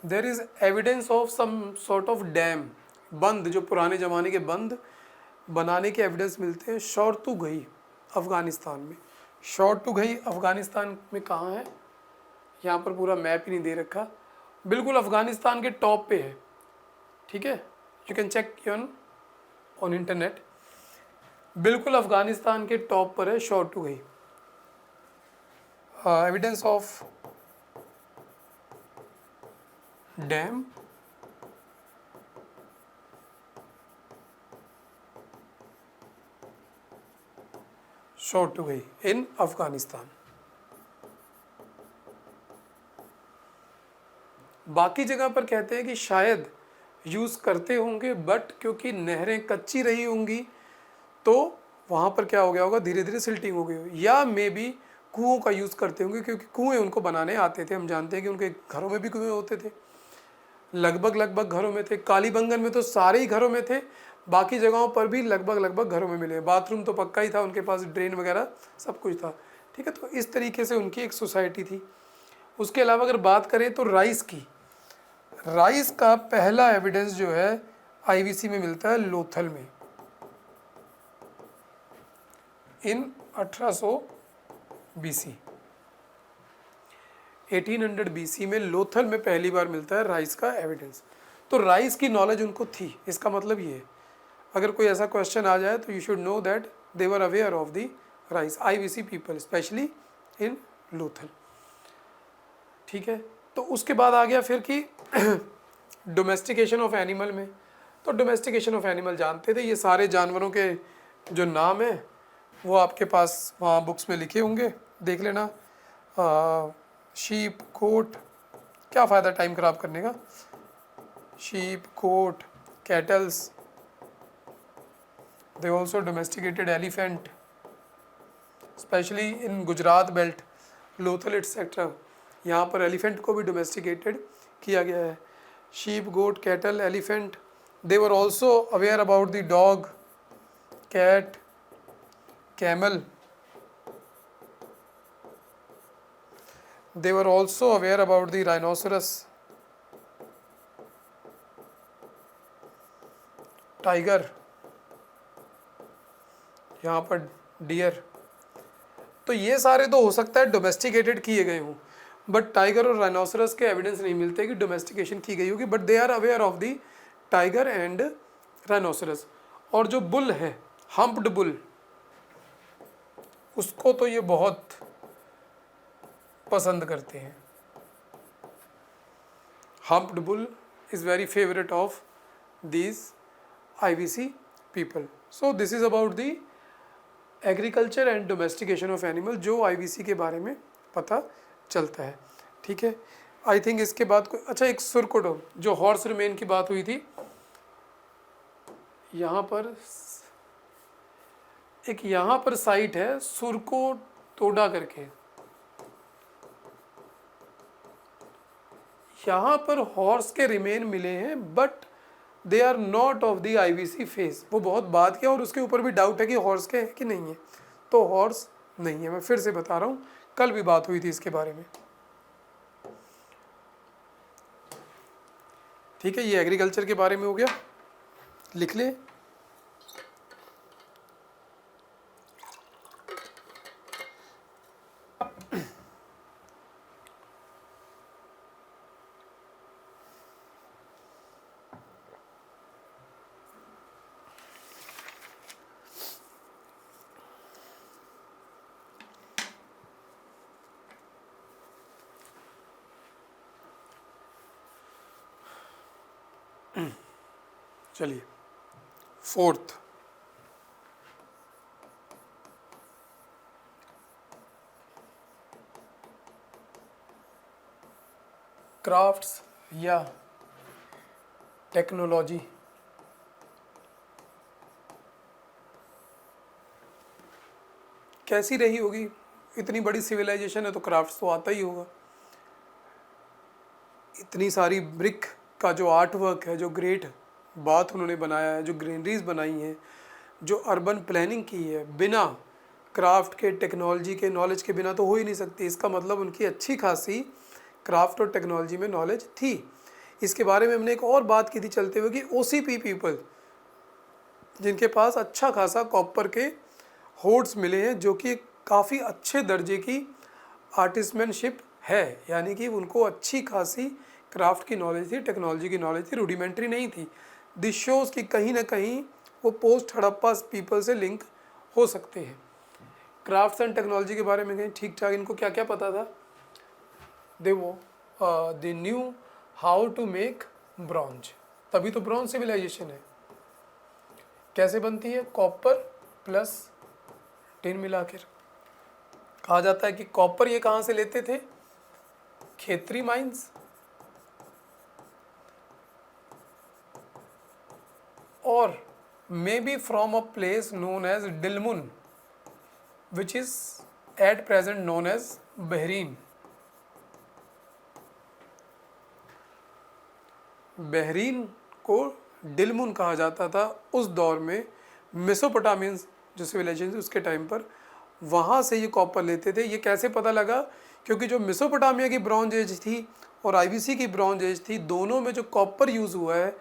There is evidence of some sort of dam, बंद, जो पुराने ज़माने के बंद बनाने के एविडेंस मिलते हैं। शोरतुगई अफ़गानिस्तान में। शोरतुगई अफ़गानिस्तान में कहाँ है? यहाँ पर पूरा मैप ही नहीं दे रखा, बिल्कुल अफ़गानिस्तान के टॉप पे है, ठीक है। You can check on internet, बिल्कुल अफ़गानिस्तान के टॉप पर है Shortugai. Evidence of dam Shortugai in Afghanistan. बाकी जगह पर कहते हैं कि शायद यूज़ करते होंगे, बट क्योंकि नहरें कच्ची रही होंगी तो वहाँ पर क्या हो गया होगा, धीरे धीरे सिल्टिंग हो गई हो। या मे बी कुओं का यूज़ करते होंगे, क्योंकि कुएं उनको बनाने आते थे। हम जानते हैं कि उनके घरों में भी कुएं होते थे, लगभग घरों में थे। कालीबंगन में तो सारे ही घरों में थे, बाकी जगहों पर भी लगभग घरों में मिले। बाथरूम तो पक्का ही था उनके पास, ड्रेन वगैरह सब कुछ था, ठीक है। तो इस तरीके से उनकी एक सोसाइटी थी। उसके अलावा अगर बात करें तो राइस की, राइस का पहला एविडेंस जो है IBC में मिलता है लोथल में, इन 1800 BC। 1800 BC में लोथल में पहली बार मिलता है राइस का एविडेंस। तो राइस की नॉलेज उनको थी। इसका मतलब ये है, अगर कोई ऐसा क्वेश्चन आ जाए तो you should know that they were aware of the rice, IBC people specially in Lothal, ठीक है। तो उसके बाद आ गया फिर कि डोमेस्टिकेशन ऑफ एनिमल में। तो डोमेस्टिकेशन ऑफ एनिमल जानते थे, ये सारे जानवरों के जो नाम है वो आपके पास वहाँ बुक्स में लिखे होंगे, देख लेना। शीप, गोट, क्या फ़ायदा टाइम ख़राब करने का। Sheep, goat, cattles, they also domesticated elephant, especially in Gujarat belt, Lothal etcetera. यहाँ पर एलिफेंट को भी डोमेस्टिकेटेड किया गया है। Sheep, goat, cattle, elephant, they were also aware about the dog, cat, camel, they were also aware about the rhinoceros, tiger, यहाँ पर dear. तो ये सारे तो हो सकता है डोमेस्टिकेटेड किए गए हों, बट टाइगर और राइनोसरस के एविडेंस नहीं मिलते कि डोमेस्टिकेशन की गई होगी, but they are aware of the tiger and rhinoceros. और जो बुल है, हम्प्ड बुल, उसको तो ये बहुत पसंद करते हैं। Humped bull is very favourite of these IBC people. So this is about the agriculture and domestication of animal जो IBC के बारे में पता चलता है। ठीक है, आई थिंक इसके बाद अच्छा एक सुरकोटो, जो हॉर्स रिमेन की बात हुई थी, यहाँ पर एक यहाँ पर साइट है सुरकोटोडा करके, यहाँ पर हॉर्स के रिमेन मिले हैं, but they are not of the IBC phase. वो बहुत बात किया और उसके ऊपर भी डाउट है कि हॉर्स के है कि नहीं है, तो हॉर्स नहीं है। मैं फिर से बता रहा हूँ, कल भी बात हुई थी इसके बारे में। ठीक है, ये एग्रीकल्चर के बारे में हो गया, लिख ले। चलिए, फोर्थ, क्राफ्ट्स या टेक्नोलॉजी। कैसी रही होगी? इतनी बड़ी सिविलाइजेशन है तो क्राफ्ट्स तो आता ही होगा। इतनी सारी ब्रिक का जो आर्ट वर्क है, जो ग्रेट बात उन्होंने बनाया है, जो ग्रीनरीज बनाई हैं, जो अर्बन प्लानिंग की है, बिना क्राफ्ट के, टेक्नोलॉजी के, नॉलेज के बिना तो हो ही नहीं सकती। इसका मतलब उनकी अच्छी खासी क्राफ्ट और टेक्नोलॉजी में नॉलेज थी। इसके बारे में हमने एक और बात की थी चलते हुए कि OCP पीपल, जिनके पास अच्छा खासा कॉपर के होर्ड्स मिले हैं, जो कि काफ़ी अच्छे दर्जे की आर्टिस्टमैनशिप है, यानी कि उनको अच्छी खासी क्राफ्ट की नॉलेज थी, टेक्नोलॉजी की नॉलेज थी, रूडिमेंट्री नहीं थी। दिस शोज़ कि कहीं ना कहीं वो पोस्ट हड़प्पा पीपल से लिंक हो सकते हैं। क्राफ्ट्स एंड टेक्नोलॉजी के बारे में कहीं ठीक ठाक इनको क्या क्या पता था? They knew how to make bronze, तभी तो ब्रॉन्ज सिविलाइजेशन है। कैसे बनती है? कॉपर प्लस टिन मिलाकर। कहा जाता है कि कॉपर ये कहाँ से लेते थे? खेतरी माइंस, और maybe from a place known as Dilmun, which is at present known as Bahrain. Bahrain को डिलमुन कहा जाता था उस दौर में। मेसोपोटामियन जो सिविलाइजेशन थी उसके टाइम पर, वहाँ से ये कॉपर लेते थे। ये कैसे पता लगा? क्योंकि जो मेसोपोटामिया की ब्रॉन्ज एज थी और IBC की ब्रॉन्ज एज थी, दोनों में जो कॉपर यूज़ हुआ है,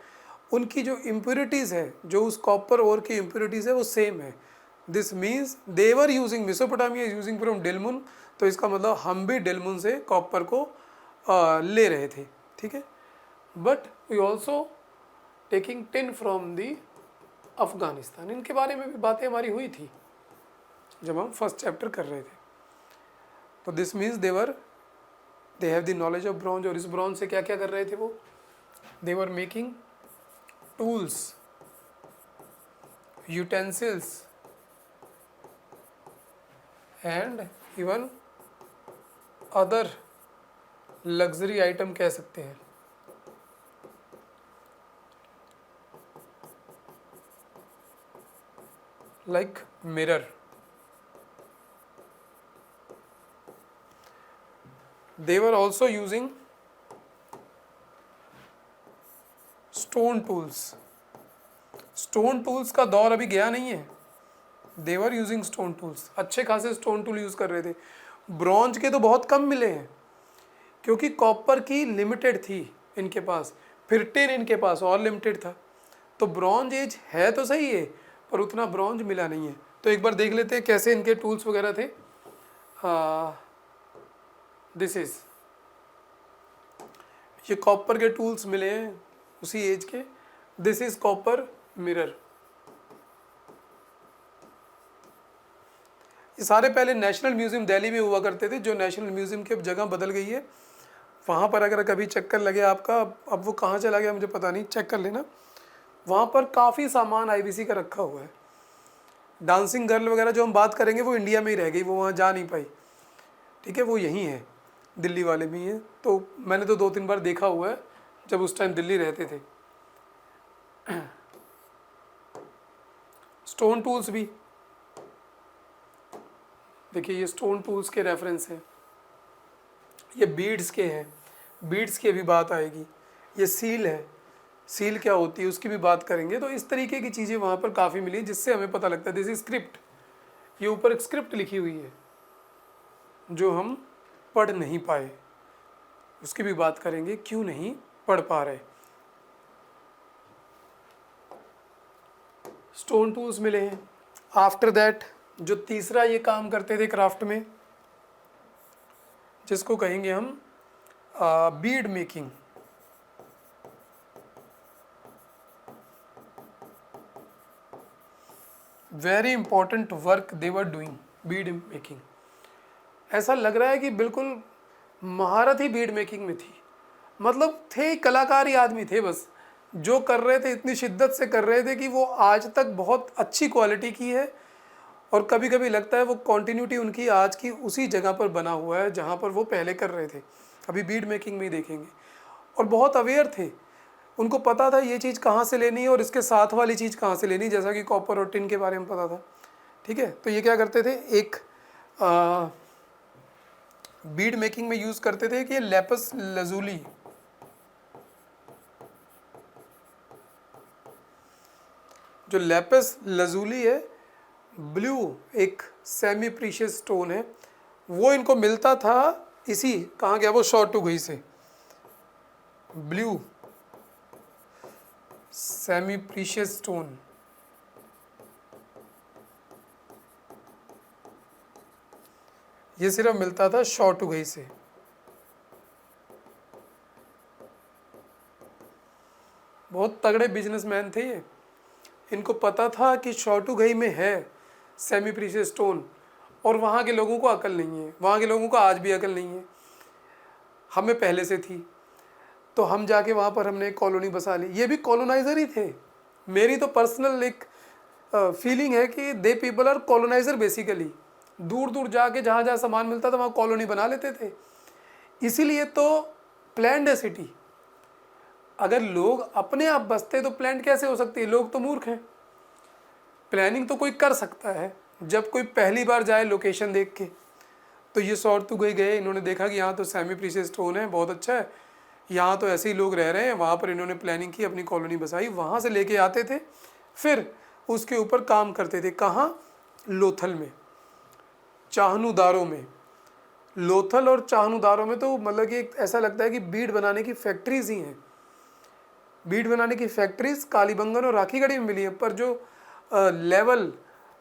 उनकी जो इम्प्योरिटीज़ है, जो उस कॉपर ओर की इम्प्योरिटीज़ है, वो सेम है। This means they were using, Mesopotamia using from Dilmun, तो इसका मतलब हम भी डिलमुन से कॉपर को ले रहे थे। ठीक है, but we also taking tin from the Afghanistan. इनके बारे में भी बातें हमारी हुई थी जब हम फर्स्ट चैप्टर कर रहे थे। तो this means they have the knowledge of bronze. और इस ब्रॉन्ज से क्या क्या कर रहे थे वो? They were making tools, utensils and even other luxury item कह सकते हैं। Like mirror. They were also using stone tools, stone tools का दौर अभी गया नहीं है। देवर यूजिंग स्टोन टूल्स, अच्छे खासे स्टोन टूल यूज़ कर रहे थे। ब्रॉन्ज के तो बहुत कम मिले हैं क्योंकि कॉपर की लिमिटेड थी इनके पास, फिर टिन इनके पास और लिमिटेड था। तो ब्रॉन्ज एज है तो सही है पर उतना ब्रॉन्ज मिला नहीं है। तो एक बार देख लेते हैं कैसे इनके टूल्स वगैरह थे। दिस इज, ये कॉपर के टूल्स मिले हैं उसी एज के। This is copper mirror. ये सारे पहले नेशनल म्यूजियम दिल्ली में हुआ करते थे, जो नेशनल म्यूजियम की अब जगह बदल गई है। वहाँ पर अगर कभी चक्कर लगे आपका, अब वो कहाँ चला गया मुझे पता नहीं, चेक कर लेना। वहाँ पर काफ़ी सामान आईबीसी का रखा हुआ है। डांसिंग गर्ल वगैरह जो हम बात करेंगे वो इंडिया में ही रह गई, वो वहाँ जा नहीं पाई। ठीक है, वो यहीं है, दिल्ली वाले भी हैं। तो मैंने तो 2-3 बार देखा हुआ है जब उस टाइम दिल्ली रहते थे। स्टोन टूल्स भी देखिए, ये स्टोन टूल्स के रेफरेंस हैं। ये बीड्स के हैं, बीड्स की भी बात आएगी। ये सील है, सील क्या होती है उसकी भी बात करेंगे। तो इस तरीके की चीज़ें वहाँ पर काफ़ी मिली जिससे हमें पता लगता है। दिस इज स्क्रिप्ट, ये ऊपर एक स्क्रिप्ट लिखी हुई है जो हम पढ़ नहीं पाए, उसकी भी बात करेंगे क्यों नहीं पढ़ पा रहे। स्टोन टूल्स मिले हैं। आफ्टर दैट जो तीसरा ये काम करते थे क्राफ्ट में, जिसको कहेंगे हम bead making. Very important work they were doing, bead making. ऐसा लग रहा है कि बिल्कुल महारत ही बीड मेकिंग में थी। मतलब थे कलाकार ही आदमी थे, बस जो कर रहे थे इतनी शिद्दत से कर रहे थे कि वो आज तक बहुत अच्छी क्वालिटी की है। और कभी कभी लगता है वो कॉन्टीन्यूटी उनकी आज की उसी जगह पर बना हुआ है जहाँ पर वो पहले कर रहे थे। अभी बीड मेकिंग में ही देखेंगे। और बहुत अवेयर थे, उनको पता था ये चीज़ कहाँ से लेनी है और इसके साथ वाली चीज़ कहाँ से लेनी, जैसा कि कॉपर और टिन के बारे में पता था। ठीक है, तो ये क्या करते थे, एक बीड मेकिंग में यूज़ करते थे कि लेपस लजूली, जो लेपस लजूली है, ब्लू एक सेमी प्रीशियस स्टोन है, वो इनको मिलता था इसी, कहाँ गया वो, शॉर्टुगई से। ब्लू सेमी प्रीशियस स्टोन, ये सिर्फ मिलता था शॉर्टुगई से। बहुत तगड़े बिजनेसमैन थे ये। इनको पता था कि शॉर्टुगई में है सेमी प्रीशियस स्टोन, और वहाँ के लोगों को अकल नहीं है, वहाँ के लोगों को आज भी अकल नहीं है। हमें पहले से थी, तो हम जाके वहाँ पर हमने एक कॉलोनी बसा ली। ये भी कॉलोनाइज़र ही थे। मेरी तो पर्सनल एक फीलिंग है कि they people are coloniser basically. दूर दूर जाके जहाँ जहाँ सामान मिलता था वहाँ कॉलोनी बना लेते थे। इसीलिए तो प्लैंड है सिटी। अगर लोग अपने आप बसते तो प्लान कैसे हो सकती है, लोग तो मूर्ख हैं। प्लानिंग तो कोई कर सकता है जब कोई पहली बार जाए लोकेशन देख के। तो ये शॉर्टुगई गए, इन्होंने देखा कि यहाँ तो सेमी प्रीशियस स्टोन है, बहुत अच्छा है, यहाँ तो ऐसे ही लोग रह रहे हैं। वहाँ पर इन्होंने प्लानिंग की, अपनी कॉलोनी बसाई, वहाँ से लेके आते थे, फिर उसके ऊपर काम करते थे। कहाँ, लोथल में, चाहनुदारों में। लोथल और चाहनुदारों में तो मतलब कि ऐसा लगता है कि बीड बनाने की फैक्ट्रीज ही हैं। बीड बनाने की फैक्ट्रीज कालीबंगन और राखीगढ़ी में मिली है, पर जो लेवल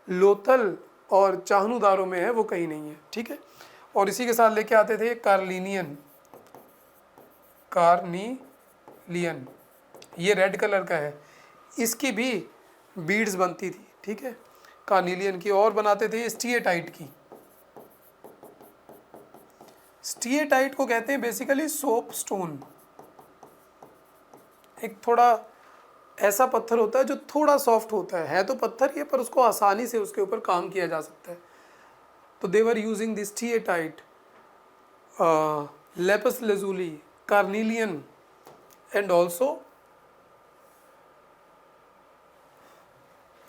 लोथल और चाहनुदारों में है वो कहीं नहीं है। ठीक है, और इसी के साथ लेके आते थे कार्लिनियन, कार्निलियन, ये रेड कलर का है, इसकी भी बीड्स बनती थी। ठीक है, कार्निलियन की। और बनाते थे स्टीएटाइट की। स्टीएटाइट को कहते हैं बेसिकली सोप स्टोन। एक थोड़ा ऐसा पत्थर होता है जो थोड़ा सॉफ्ट होता है तो पत्थर ही है, पर उसको आसानी से उसके ऊपर काम किया जा सकता है। तो they were using this steatite, lapis lazuli, carnelian, and also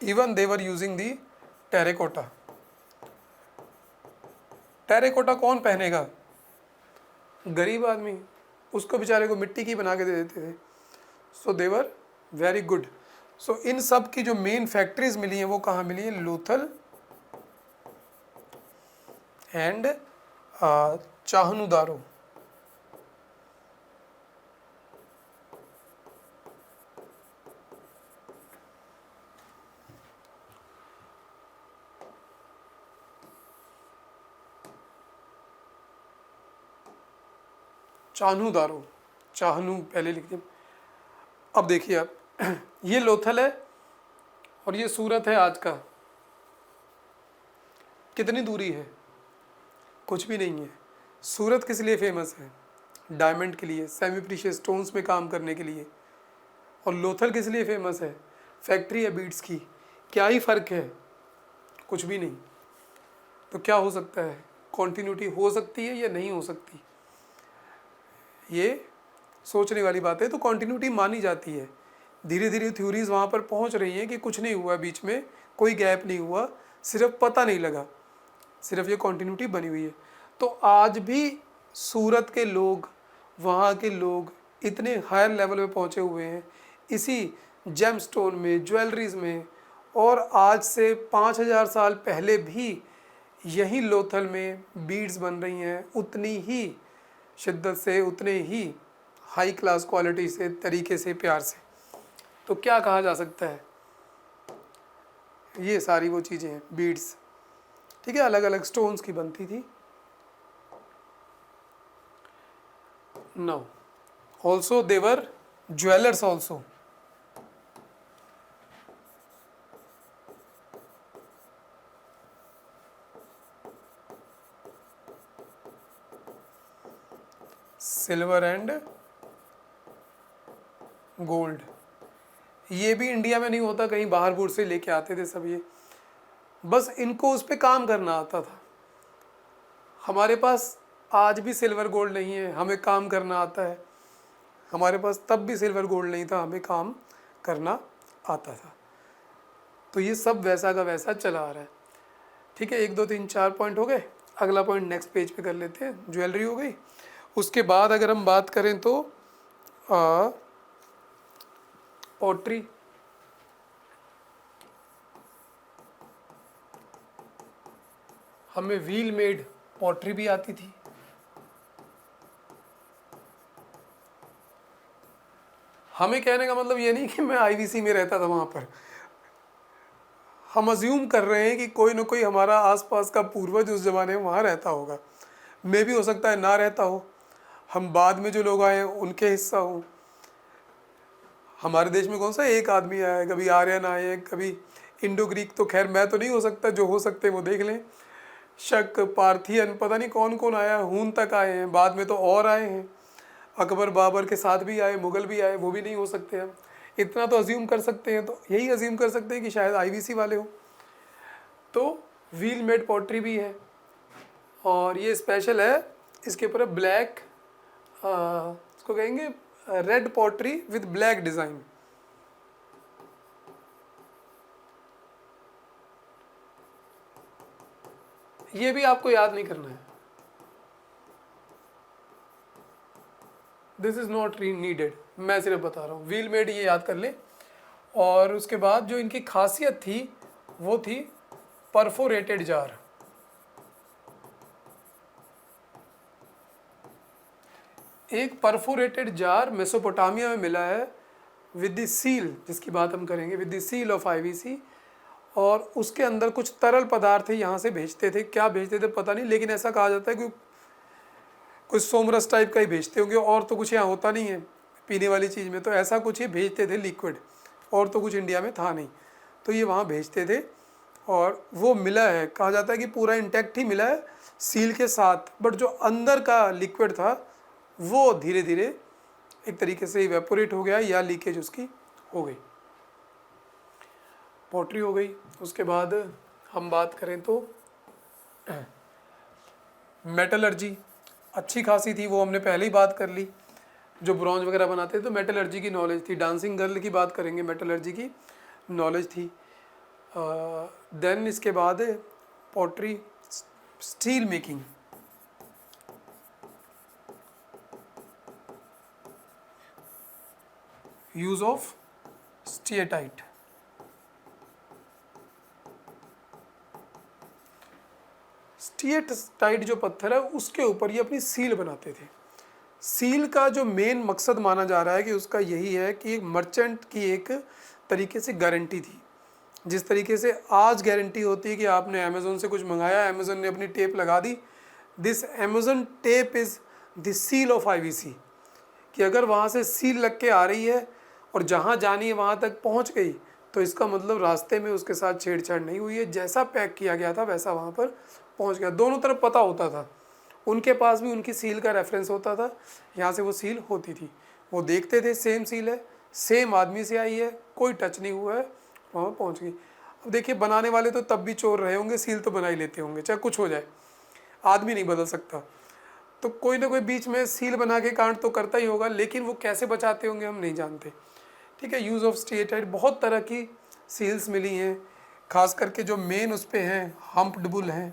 even they were using the terracotta. Terracotta कौन पहनेगा, गरीब आदमी, उसको बेचारे को मिट्टी की बना के दे देते थे। सो देवर वेरी गुड। सो इन सब की जो मेन फैक्ट्रीज मिली हैं वो कहाँ मिली हैं? लोथल एंड चाहनुदारो। चाहनुदारो, चाहनु पहले लिखिए। अब देखिए आप ये लोथल है और ये सूरत है आज का। कितनी दूरी है? कुछ भी नहीं है। सूरत किस लिए फेमस है? डायमंड के लिए, सेमी प्रीशियस स्टोन्स में काम करने के लिए। और लोथल किस लिए फेमस है? फैक्ट्री है बीड्स की। क्या ही फ़र्क है? कुछ भी नहीं। तो क्या हो सकता है? कॉन्टिन्यूटी हो सकती है या नहीं हो सकती? ये सोचने वाली बात है। तो कॉन्टिन्यूटी मानी जाती है। धीरे धीरे थ्योरीज वहाँ पर पहुँच रही हैं कि कुछ नहीं हुआ, बीच में कोई गैप नहीं हुआ, सिर्फ पता नहीं लगा, सिर्फ ये कॉन्टिन्यूटी बनी हुई है। तो आज भी सूरत के लोग, वहाँ के लोग इतने हायर लेवल पे पहुँचे हुए हैं इसी जेमस्टोन में, ज्वेलरीज में। और आज से 5000 साल पहले भी यही लोथल में बीड्स बन रही हैं, उतनी ही शिद्दत से, उतने ही हाई क्लास क्वालिटी से, तरीके से, प्यार से। तो क्या कहा जा सकता है? ये सारी वो चीज़ें हैं बीड्स, ठीक है, अलग अलग स्टोन्स की बनती थी। No also there jewellers also. Silver and gold, ये भी इंडिया में नहीं होता, कहीं बाहर बूर से लेके आते थे सब। ये बस इनको उस पर काम करना आता था। हमारे पास आज भी सिल्वर गोल्ड नहीं है, हमें काम करना आता है। हमारे पास तब भी सिल्वर गोल्ड नहीं था, हमें काम करना आता था। तो ये सब वैसा का वैसा चला आ रहा है। ठीक है, 1 2 3 4 पॉइंट हो गए। अगला पॉइंट नेक्स्ट पेज पे कर लेते हैं। ज्वेलरी हो गई। उसके बाद अगर हम बात करें तो पॉटरी, हमें व्हील मेड पॉटरी भी आती थी। हमें कहने का मतलब ये नहीं कि मैं आईवीसी में रहता था वहाँ पर। हम अज्यूम कर रहे हैं कि कोई ना कोई हमारा आसपास का पूर्वज उस ज़माने में वहाँ रहता होगा। मैं भी हो सकता है ना रहता हो, हम बाद में जो लोग आए हैं उनके हिस्सा हो। हमारे देश में कौन सा एक आदमी आया है? कभी आर्यन आए हैं, कभी इंडो ग्रीक, तो खैर मैं तो नहीं हो सकता, जो हो सकते हैं वो देख लें। शक, पार्थियन, पता नहीं कौन कौन आया, हून तक आए हैं, बाद में तो और आए हैं, अकबर बाबर के साथ भी आए, मुगल भी आए, वो भी नहीं हो सकते हम। इतना तो अज्यूम कर सकते हैं। तो यही अज्यूम कर सकते हैं कि शायद आईवीसी वाले हो। तो व्हील मेड पॉटरी भी है और ये स्पेशल है। इसके ऊपर ब्लैक, इसको कहेंगे red pottery with black design. ये भी आपको याद नहीं करना है, दिस इज़ नॉट नीडेड, मैं सिर्फ बता रहा हूँ। व्हील मेड ये याद कर ले। और उसके बाद जो इनकी खासियत थी वो थी परफोरेटेड जार। एक परफोरेटेड जार मेसोपोटामिया में मिला है विद द सील, जिसकी बात हम करेंगे, with the seal of IVC. और उसके अंदर कुछ तरल पदार्थ यहाँ से भेजते थे, क्या भेजते थे पता नहीं, लेकिन ऐसा कहा जाता है कि कुछ सोमरस टाइप का ही भेजते होंगे, और तो कुछ यहाँ होता नहीं है पीने वाली चीज़ में, तो ऐसा कुछ ही भेजते थे लिक्विड, और तो कुछ इंडिया में था नहीं, तो ये वहाँ भेजते थे। और वो मिला है, कहा जाता है कि पूरा इंटैक्ट ही मिला है सील के साथ, बट जो अंदर का लिक्विड था वो धीरे धीरे एक तरीके से इवेपोरेट हो गया या लीकेज उसकी हो गई। पॉटरी हो गई। उसके बाद हम बात करें तो मेटलर्जी अच्छी खासी थी, वो हमने पहले ही बात कर ली। जो ब्रॉन्ज वगैरह बनाते तो मेटलर्जी की नॉलेज थी। डांसिंग गर्ल की बात करेंगे, मेटलर्जी की नॉलेज थी। देन इसके बाद pottery, steel making, use of steatite. Steatite जो पत्थर है उसके ऊपर ये अपनी सील बनाते थे। सील का जो मेन मकसद माना जा रहा है कि उसका यही है कि एक मर्चेंट की एक तरीके से गारंटी थी। जिस तरीके से आज गारंटी होती है कि आपने अमेज़ोन से कुछ मंगाया, अमेज़ोन ने अपनी टेप लगा दी, this Amazon tape is the seal of IVC, कि अगर वहाँ से सील लग के आ रही है और जहाँ जानी है वहाँ तक पहुँच गई तो इसका मतलब रास्ते में उसके साथ छेड़छाड़ नहीं हुई है, जैसा पैक किया गया था वैसा वहाँ पर पहुँच गया। दोनों तरफ पता होता था, उनके पास भी उनकी सील का रेफरेंस होता था, यहाँ से वो सील होती थी, वो देखते थे सेम सील है, सेम आदमी से आई है, कोई टच नहीं हुआ है, वहाँ पहुँच गई। अब देखिए बनाने वाले तो तब भी चोर रहे होंगे, सील तो बना ही लेते होंगे, चाहे कुछ हो जाए, आदमी नहीं बदल सकता, तो कोई ना कोई बीच में सील बना के कांड तो करता ही होगा, लेकिन वो कैसे बचाते होंगे हम नहीं जानते। ठीक है, यूज़ ऑफ स्टीएटाइट बहुत तरह की सील्स मिली हैं, खास करके जो मेन उस पे हैं हम्प्ड बुल हैं,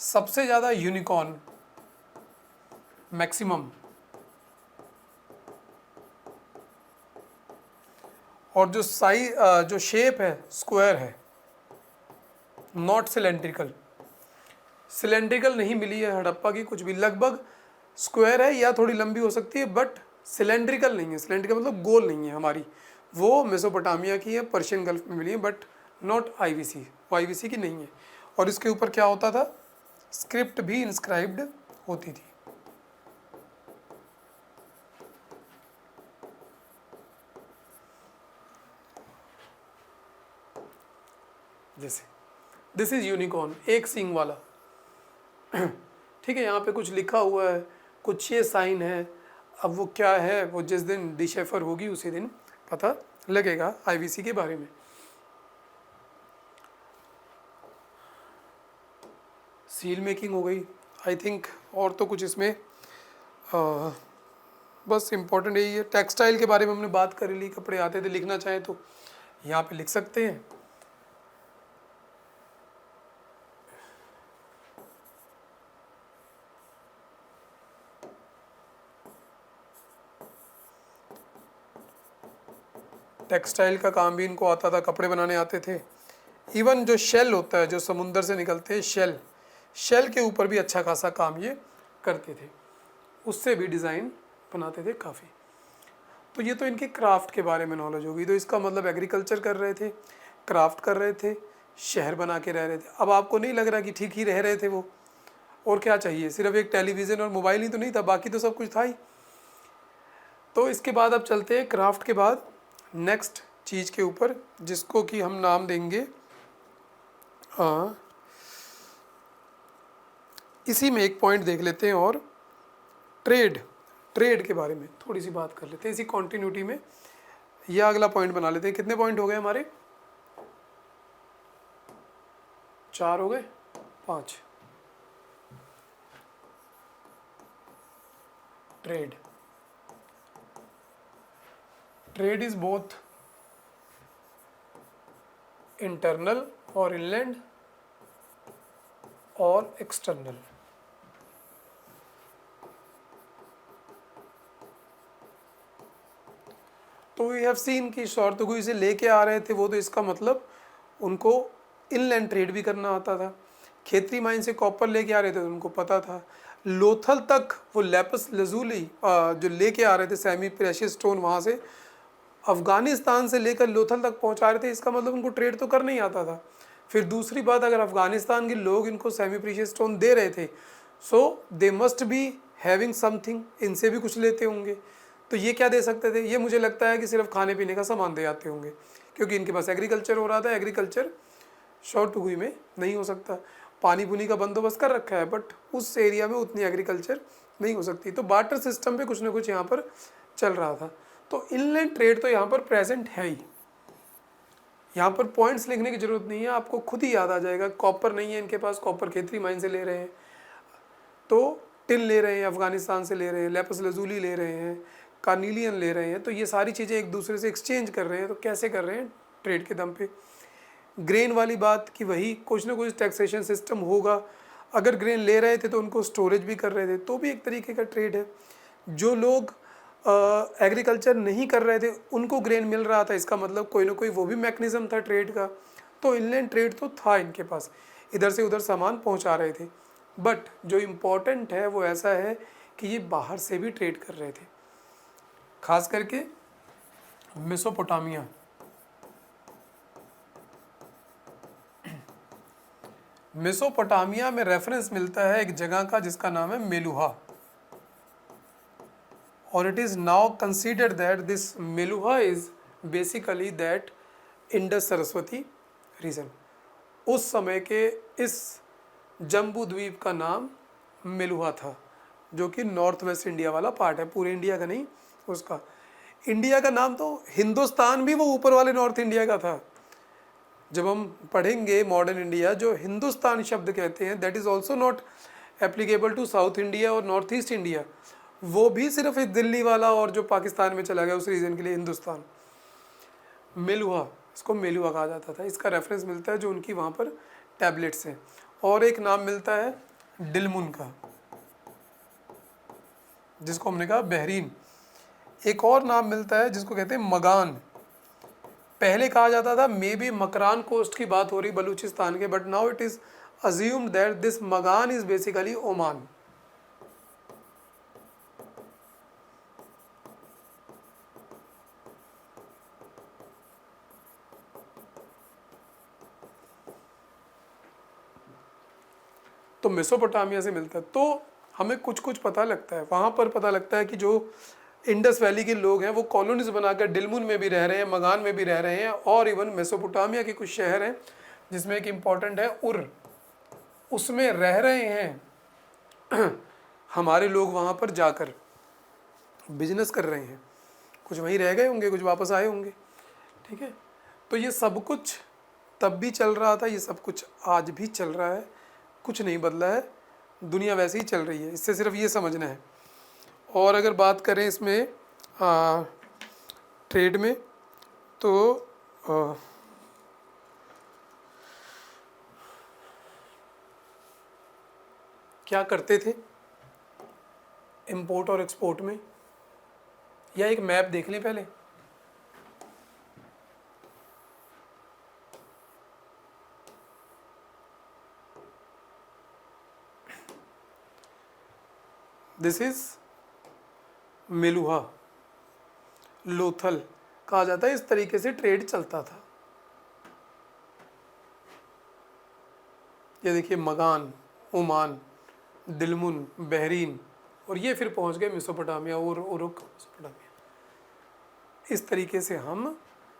सबसे ज़्यादा यूनिकॉर्न, मैक्सिमम, और जो जो शेप है स्क्वायर है, नॉट सिलेंड्रिकल। सिलेंड्रिकल नहीं मिली है हड़प्पा की कुछ भी, लगभग स्क्वायर है या थोड़ी लंबी हो सकती है, बट सिलेंड्रिकल नहीं है। सिलेंड्रिकल मतलब गोल नहीं है हमारी, वो मेसोपोटामिया की है, पर्शियन गल्फ में मिली है, बट नॉट आईवीसी, वो आईवीसी की नहीं है। और इसके ऊपर क्या होता था, स्क्रिप्ट भी इंस्क्राइब्ड होती थी। जैसे दिस इज यूनिकॉर्न, एक सींग वाला, ठीक है, यहाँ पे कुछ लिखा हुआ है, कुछ ये साइन है, अब वो क्या है वो जिस दिन डिशेफर होगी उसी दिन पता लगेगा आईवीसी के बारे में। सील मेकिंग हो गई आई थिंक, और तो कुछ इसमें बस इम्पोर्टेंट यही है। टेक्सटाइल के बारे में हमने बात कर ली, कपड़े आते थे, लिखना चाहें तो यहाँ पे लिख सकते हैं। टेक्सटाइल का काम भी इनको आता था, कपड़े बनाने आते थे। इवन जो शेल होता है, जो समुंदर से निकलते हैं शेल, शेल के ऊपर भी अच्छा खासा काम ये करते थे, उससे भी डिज़ाइन बनाते थे काफ़ी। तो ये तो इनके क्राफ्ट के बारे में नॉलेज होगी। तो इसका मतलब एग्रीकल्चर कर रहे थे, क्राफ्ट कर रहे थे, शहर बना के रह रहे थे। अब आपको नहीं लग रहा कि ठीक ही रह रहे थे वो, और क्या चाहिए, सिर्फ एक टेलीविज़न और मोबाइल ही तो नहीं था, बाकी तो सब कुछ था ही। तो इसके बाद अब चलते हैं क्राफ्ट के बाद नेक्स्ट चीज़ के ऊपर, जिसको कि हम नाम देंगे इसी में एक पॉइंट देख लेते हैं, और ट्रेड, ट्रेड के बारे में थोड़ी सी बात कर लेते हैं इसी कॉन्टिन्यूटी में। यह अगला पॉइंट बना लेते हैं। कितने पॉइंट हो गए हमारे, 4 हो गए, 5। Trade, trade is both internal और इनलैंड और एक्सटर्नल। तो वी हैव सीन कि शॉर्तगुई से लेके आ रहे थे वो, तो इसका मतलब उनको इनलैंड ट्रेड भी करना आता था। खेतरी माइन से कॉपर लेके आ रहे थे तो उनको पता था। लोथल तक वो लेपस लजूली जो लेके आ रहे थे सेमी प्रेशियस स्टोन, वहाँ से अफ़गानिस्तान से लेकर लोथल तक पहुँचा रहे थे, इसका मतलब उनको ट्रेड तो करना ही आता था। फिर दूसरी बात, अगर अफ़गानिस्तान के लोग इनको सेमी प्रेशियस स्टोन दे रहे थे, so they must be having something, इनसे भी कुछ लेते होंगे। तो ये क्या दे सकते थे, ये मुझे लगता है कि सिर्फ खाने पीने का सामान दे आते होंगे, क्योंकि इनके पास एग्रीकल्चर हो रहा था। एग्रीकल्चर शॉर्टगुई में नहीं हो सकता, पानी पुनी का बंदोबस्त कर रखा है, बट उस एरिया में उतनी एग्रीकल्चर नहीं हो सकती। तो बार्टर सिस्टम पे कुछ ना कुछ यहाँ पर चल रहा था। तो इनलैंड ट्रेड तो यहाँ पर प्रेजेंट है ही, यहाँ पर पॉइंट्स लिखने की ज़रूरत नहीं है, आपको खुद ही याद आ जाएगा। कॉपर नहीं है इनके पास, कॉपर खेतरी माइन से ले रहे हैं, तो टिन ले रहे हैं, अफ़गानिस्तान से ले रहे हैं, लेपस लजूली ले रहे हैं, कार्नीलियन ले रहे हैं, तो ये सारी चीज़ें एक दूसरे से एक्सचेंज कर रहे हैं। तो कैसे कर रहे हैं, ट्रेड के दम पे। ग्रेन वाली बात कि वही कुछ ना कुछ टैक्सेशन सिस्टम होगा। अगर ग्रेन ले रहे थे तो उनको स्टोरेज भी कर रहे थे, तो भी एक तरीके का ट्रेड है। जो लोग एग्रीकल्चर नहीं कर रहे थे उनको ग्रेन मिल रहा था, इसका मतलब कोई ना कोई वो भी मैकेनिज्म था ट्रेड का। तो इनलैंड ट्रेड तो था इनके पास, इधर से उधर सामान पहुंचा रहे थे। बट जो इम्पोर्टेंट है वो ऐसा है कि ये बाहर से भी ट्रेड कर रहे थे, खास करके मेसोपोटामिया। मेसोपोटामिया में रेफरेंस मिलता है एक जगह का जिसका नाम है मेलुहा, और it is now considered that this Meluha is basically that Indus Saraswati region. उस समय के इस जम्बू द्वीप का नाम मेलुहा था, जो कि नॉर्थ वेस्ट इंडिया वाला पार्ट है, पूरे इंडिया का नहीं उसका। इंडिया का नाम तो हिंदुस्तान भी वो ऊपर वाले नॉर्थ इंडिया का था। जब हम पढ़ेंगे मॉडर्न इंडिया, जो हिंदुस्तान शब्द कहते हैं that is also not applicable to South India और नॉर्थ ईस्ट इंडिया, वो भी सिर्फ इस दिल्ली वाला और जो पाकिस्तान में चला गया उस रीजन के लिए हिंदुस्तान। मेलुहा, इसको मेलुहा कहा जाता था, इसका रेफरेंस मिलता है जो उनकी वहाँ पर टैबलेट्स हैं। और एक नाम मिलता है डिलमुन का, जिसको हमने कहा बहरीन। एक और नाम मिलता है जिसको कहते हैं मगान। पहले कहा जाता था मे बी मकरान कोस्ट की बात हो रही बलूचिस्तान के, but now it is assumed that this मगान is basically Oman. तो मेसोपोटामिया से मिलता है, तो हमें कुछ कुछ पता लगता है वहाँ पर। पता लगता है कि जो इंडस वैली के लोग हैं वो कॉलोनीज बनाकर डिलमुन में भी रह रहे हैं, मगान में भी रह रहे हैं, और इवन मेसोपोटामिया के कुछ शहर हैं जिसमें एक इम्पॉर्टेंट है उर, उसमें रह रहे हैं हमारे लोग वहाँ पर जाकर बिजनेस कर रहे हैं। कुछ वहीं रह गए होंगे, कुछ वापस आए होंगे, ठीक है। तो ये सब कुछ तब भी चल रहा था, ये सब कुछ आज भी चल रहा है, कुछ नहीं बदला है, दुनिया वैसे ही चल रही है, इससे सिर्फ ये समझना है। और अगर बात करें इसमें ट्रेड में, तो क्या करते थे इंपोर्ट और एक्सपोर्ट में, या एक मैप देख लें पहले। दिस इज मेलुहा, लोथल कहा जाता है। इस तरीके से ट्रेड चलता था। ये देखिए मगान, ओमान, दिलमुन, बहरीन, और ये फिर पहुंच गए मेसोपोटामिया और उरुक मेसोपोटामिया। इस तरीके से हम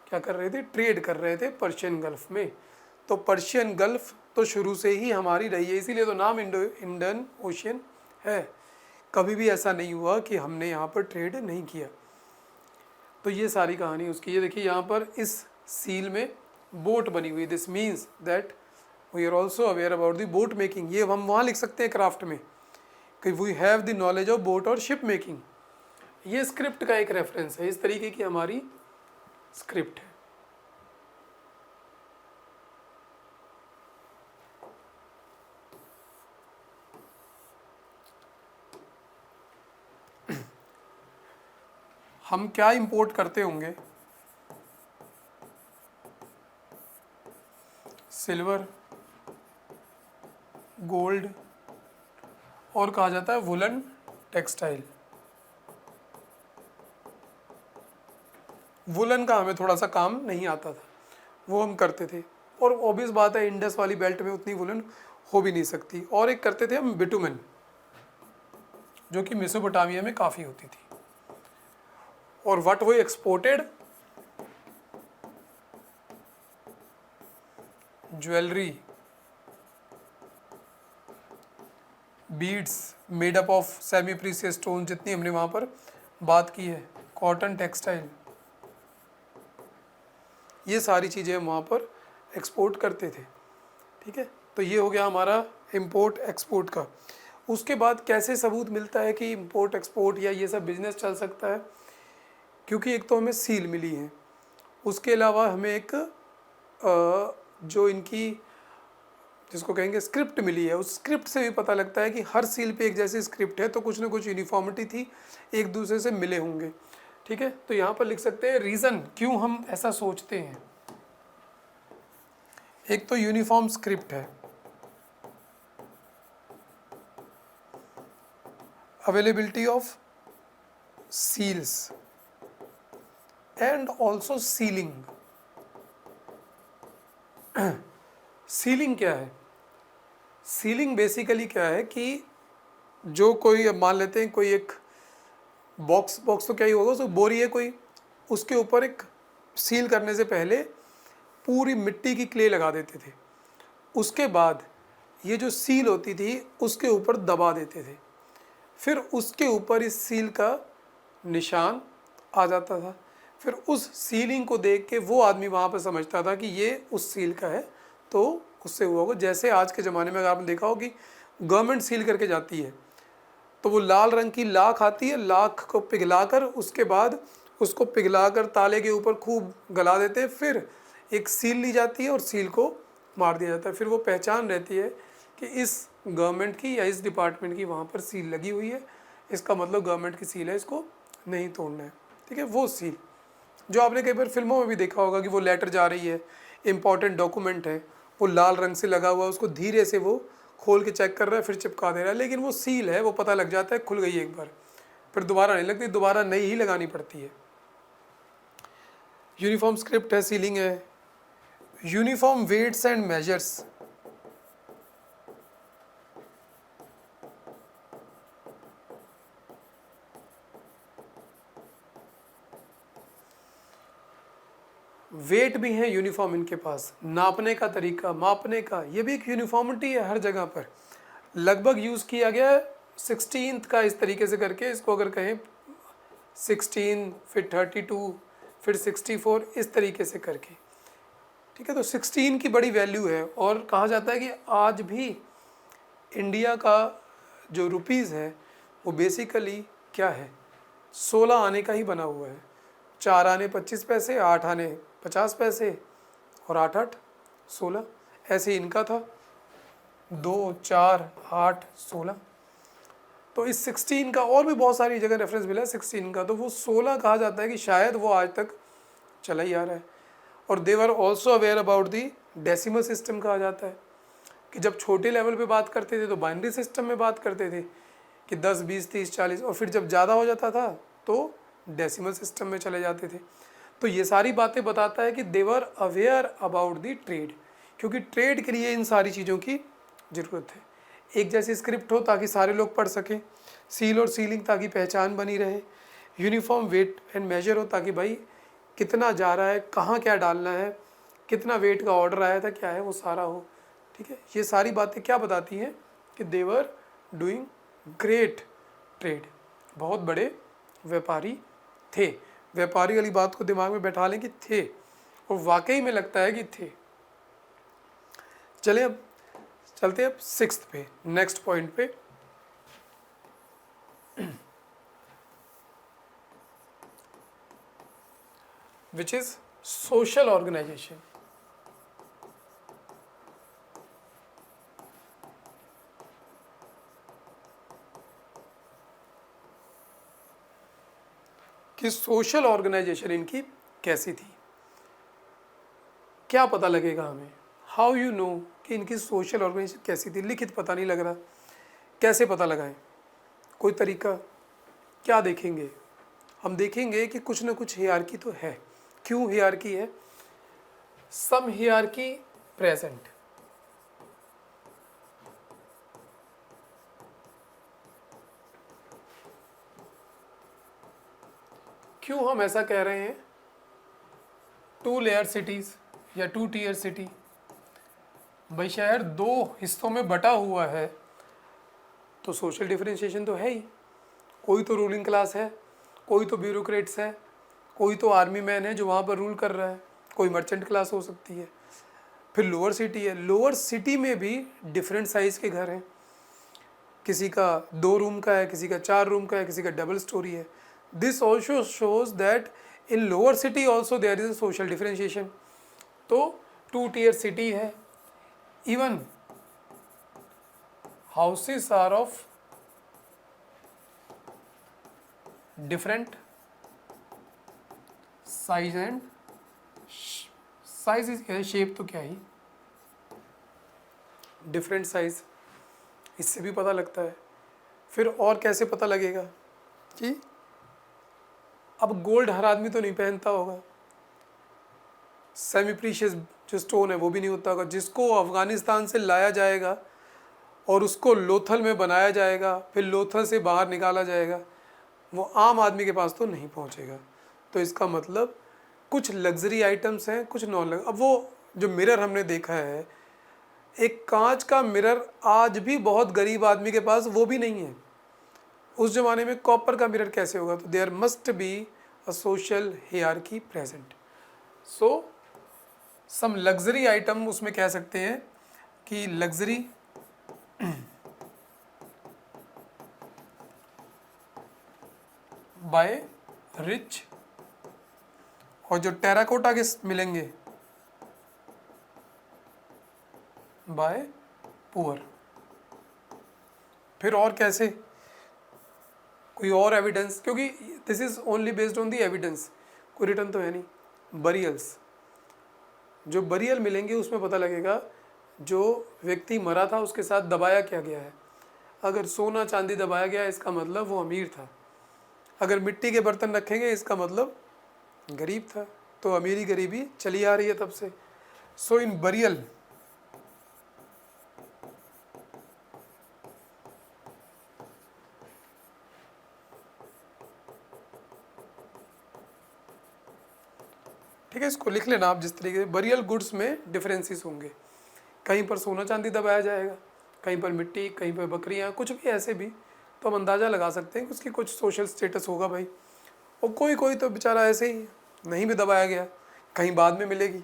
क्या कर रहे थे, ट्रेड कर रहे थे पर्शियन गल्फ में। तो पर्शियन गल्फ तो शुरू से ही हमारी रही है, इसीलिए तो नाम इंडियन ओशियन है। कभी भी ऐसा नहीं हुआ कि हमने यहाँ पर ट्रेड नहीं किया। तो ये सारी कहानी उसकी। ये देखिए यहाँ पर इस सील में बोट बनी हुई, this means that we are also aware about the boat making. ये हम वहाँ लिख सकते हैं क्राफ्ट में कि we have the knowledge of boat और शिप मेकिंग। ये स्क्रिप्ट का एक रेफरेंस है, इस तरीके की हमारी स्क्रिप्ट है। हम क्या इंपोर्ट करते होंगे, सिल्वर, गोल्ड, और कहा जाता है वुलन टेक्सटाइल। वुलन का हमें थोड़ा सा काम नहीं आता था, वो हम करते थे, और ऑब्वियस बात है इंडस वाली बेल्ट में उतनी वुलन हो भी नहीं सकती। और एक करते थे हम बिटुमेन, जो कि मेसोपोटामिया में काफ़ी होती थी। और what we exported, jewellery, beads made up of semi precious stone, जितनी हमने वहाँ पर बात की है, कॉटन टेक्सटाइल, ये सारी चीज़ें हम वहाँ पर एक्सपोर्ट करते थे, ठीक है। तो ये हो गया हमारा इंपोर्ट एक्सपोर्ट का। उसके बाद कैसे सबूत मिलता है कि इंपोर्ट एक्सपोर्ट या ये सब बिजनेस चल सकता है, क्योंकि एक तो हमें सील मिली है, उसके अलावा हमें एक जो इनकी जिसको कहेंगे स्क्रिप्ट मिली है, उस स्क्रिप्ट से भी पता लगता है कि हर सील पे एक जैसी स्क्रिप्ट है, तो कुछ ना कुछ यूनिफॉर्मिटी थी, एक दूसरे से मिले होंगे। ठीक है, तो यहाँ पर लिख सकते हैं रीज़न क्यों हम ऐसा सोचते हैं। एक तो यूनिफॉर्म स्क्रिप्ट है, availability of seals and also sealing. Sealing क्या है? सीलिंग बेसिकली क्या है कि जो कोई, अब मान लेते हैं कोई एक बॉक्स तो क्या ही होगा, उसको बोरी है कोई, उसके ऊपर एक सील करने से पहले पूरी मिट्टी की क्ले लगा देते थे, उसके बाद ये जो सील होती थी उसके ऊपर दबा देते थे, फिर उसके ऊपर इस सील का निशान आ जाता था। फिर उस सीलिंग को देख के वो आदमी वहाँ पर समझता था कि ये उस सील का है, तो उससे हुआ होगा। जैसे आज के ज़माने में अगर आपने देखा हो कि गवर्नमेंट सील करके जाती है, तो वो लाल रंग की लाख आती है, लाख को पिघलाकर उसके बाद उसको पिघलाकर ताले के ऊपर खूब गला देते हैं, फिर एक सील ली जाती है और सील को मार दिया जाता है। फिर वो पहचान रहती है कि इस गवर्नमेंट की या इस डिपार्टमेंट की वहाँ पर सील लगी हुई है, इसका मतलब गवर्नमेंट की सील है, इसको नहीं तोड़ना है। ठीक है, वो सील जो आपने कई बार फिल्मों में भी देखा होगा कि वो लेटर जा रही है, इम्पॉर्टेंट डॉक्यूमेंट है, वो लाल रंग से लगा हुआ है, उसको धीरे से वो खोल के चेक कर रहा है, फिर चिपका दे रहा है, लेकिन वो सील है, वो पता लग जाता है, खुल गई एक बार, फिर दोबारा नहीं लगती, दोबारा नई ही लगानी पड़ती है। यूनिफॉर्म स्क्रिप्ट है, सीलिंग है। Uniform weights and measures, weight भी है यूनिफॉर्म इनके पास, नापने का तरीका, मापने का, ये भी एक यूनिफॉर्मिटी है हर जगह पर। लगभग यूज़ किया गया 16th का इस तरीके से करके, इसको अगर कहें 16, फिर 32, फिर 64, इस तरीके से करके। ठीक है, तो 16 की बड़ी वैल्यू है, और कहा जाता है कि आज भी इंडिया का जो रुपीज़ है वो बेसिकली क्या है, 16 आने का ही बना हुआ है। 4 आने 25 पैसे, 8 आने 50 पैसे और 8 8 16, ऐसे इनका था, 2 4 8 16। तो इस 16 का और भी बहुत सारी जगह रेफरेंस मिला है 16 का, तो वो 16 कहा जाता है कि शायद वो आज तक चला ही आ रहा है। और they were also aware about the decimal system, कहा जाता है कि जब छोटे लेवल पे बात करते थे तो बाइनरी सिस्टम में बात करते थे कि 10 20 30 40, और फिर जब ज़्यादा हो जाता था तो डेसिमल सिस्टम में चले जाते थे। तो ये सारी बातें बताता है कि they were aware about the trade, क्योंकि ट्रेड के लिए इन सारी चीज़ों की ज़रूरत है। एक जैसी स्क्रिप्ट हो ताकि सारे लोग पढ़ सकें, सील और सीलिंग ताकि पहचान बनी रहे, यूनिफॉर्म वेट एंड मेजर हो ताकि भाई कितना जा रहा है, कहाँ क्या डालना है, कितना वेट का ऑर्डर आया था, क्या है, वो सारा हो। ठीक है, ये सारी बातें क्या बताती हैं कि they were doing great trade, बहुत बड़े व्यापारी थे। व्यापारी वाली बात को दिमाग में बैठा लें कि थे, और वाकई में लगता है कि थे। चले अब चलते हैं अब 6th पे, नेक्स्ट पॉइंट पे। Which is social organisation. कि सोशल ऑर्गेनाइजेशन इनकी कैसी थी, क्या पता लगेगा हमें, हाउ यू नो कि इनकी सोशल ऑर्गेनाइजेशन कैसी थी। लिखित पता नहीं लग रहा, कैसे पता लगाएं, कोई तरीका, क्या देखेंगे? हम देखेंगे कि कुछ ना कुछ हियरार्की तो है। क्यों हियरार्की है? सम हियरार्की प्रेजेंट। क्यों हम ऐसा कह रहे हैं? 2 लेयर सिटीज़ या 2 टीयर सिटी, भाई शहर 2 हिस्सों में बटा हुआ है, तो सोशल डिफरेंशिएशन तो है ही। कोई तो रूलिंग क्लास है, कोई तो ब्यूरोक्रेट्स है, कोई तो आर्मी मैन है जो वहाँ पर रूल कर रहा है, कोई मर्चेंट क्लास हो सकती है। फिर लोअर सिटी है, लोअर सिटी में भी डिफरेंट साइज़ के घर हैं, किसी का 2 रूम का है, किसी का 4 रूम का है, किसी का डबल स्टोरी है। This also shows that in lower city also there is a social differentiation. तो 2 टीयर सिटी है, even houses are of different size and size is shape तो क्या ही डिफरेंट साइज, इससे भी पता लगता है। फिर और कैसे पता लगेगा कि अब गोल्ड हर आदमी तो नहीं पहनता होगा, सेमी प्रीशियस जो स्टोन है वो भी नहीं होता होगा, जिसको अफ़गानिस्तान से लाया जाएगा और उसको लोथल में बनाया जाएगा, फिर लोथल से बाहर निकाला जाएगा, वो आम आदमी के पास तो नहीं पहुंचेगा। तो इसका मतलब कुछ लग्जरी आइटम्स हैं, कुछ नॉन लग्जरी। अब वो जो मिरर हमने देखा है, एक कांच का मिरर आज भी बहुत गरीब आदमी के पास वो भी नहीं है। उस ज़माने में कॉपर का मिरर कैसे होगा? तो there must be a social hierarchy present. So some luxury item उसमें कह सकते हैं कि लग्जरी बाय रिच, और जो टेराकोटा के मिलेंगे बाय पुअर। फिर और कैसे? कोई और एविडेंस? क्योंकि this is only based on the evidence, कोई रिटर्न तो है नहीं। बरियल्स, जो बरियल मिलेंगे उसमें पता लगेगा जो व्यक्ति मरा था उसके साथ दबाया क्या गया है। अगर सोना चांदी दबाया गया इसका मतलब वो अमीर था, अगर मिट्टी के बर्तन रखेंगे इसका मतलब गरीब था। तो अमीरी गरीबी चली आ रही है तब से। सो इन बरियल ठीक है, इसको लिख लेना आप जिस तरीके से। बरियल गुड्स में डिफरेंसेस होंगे, कहीं पर सोना चांदी दबाया जाएगा, कहीं पर मिट्टी, कहीं पर बकरियां, कुछ भी ऐसे भी। तो हम अंदाज़ा लगा सकते हैं कि उसकी कुछ सोशल स्टेटस होगा भाई। और कोई कोई तो बेचारा ऐसे ही नहीं भी दबाया गया, कहीं बाद में मिलेगी।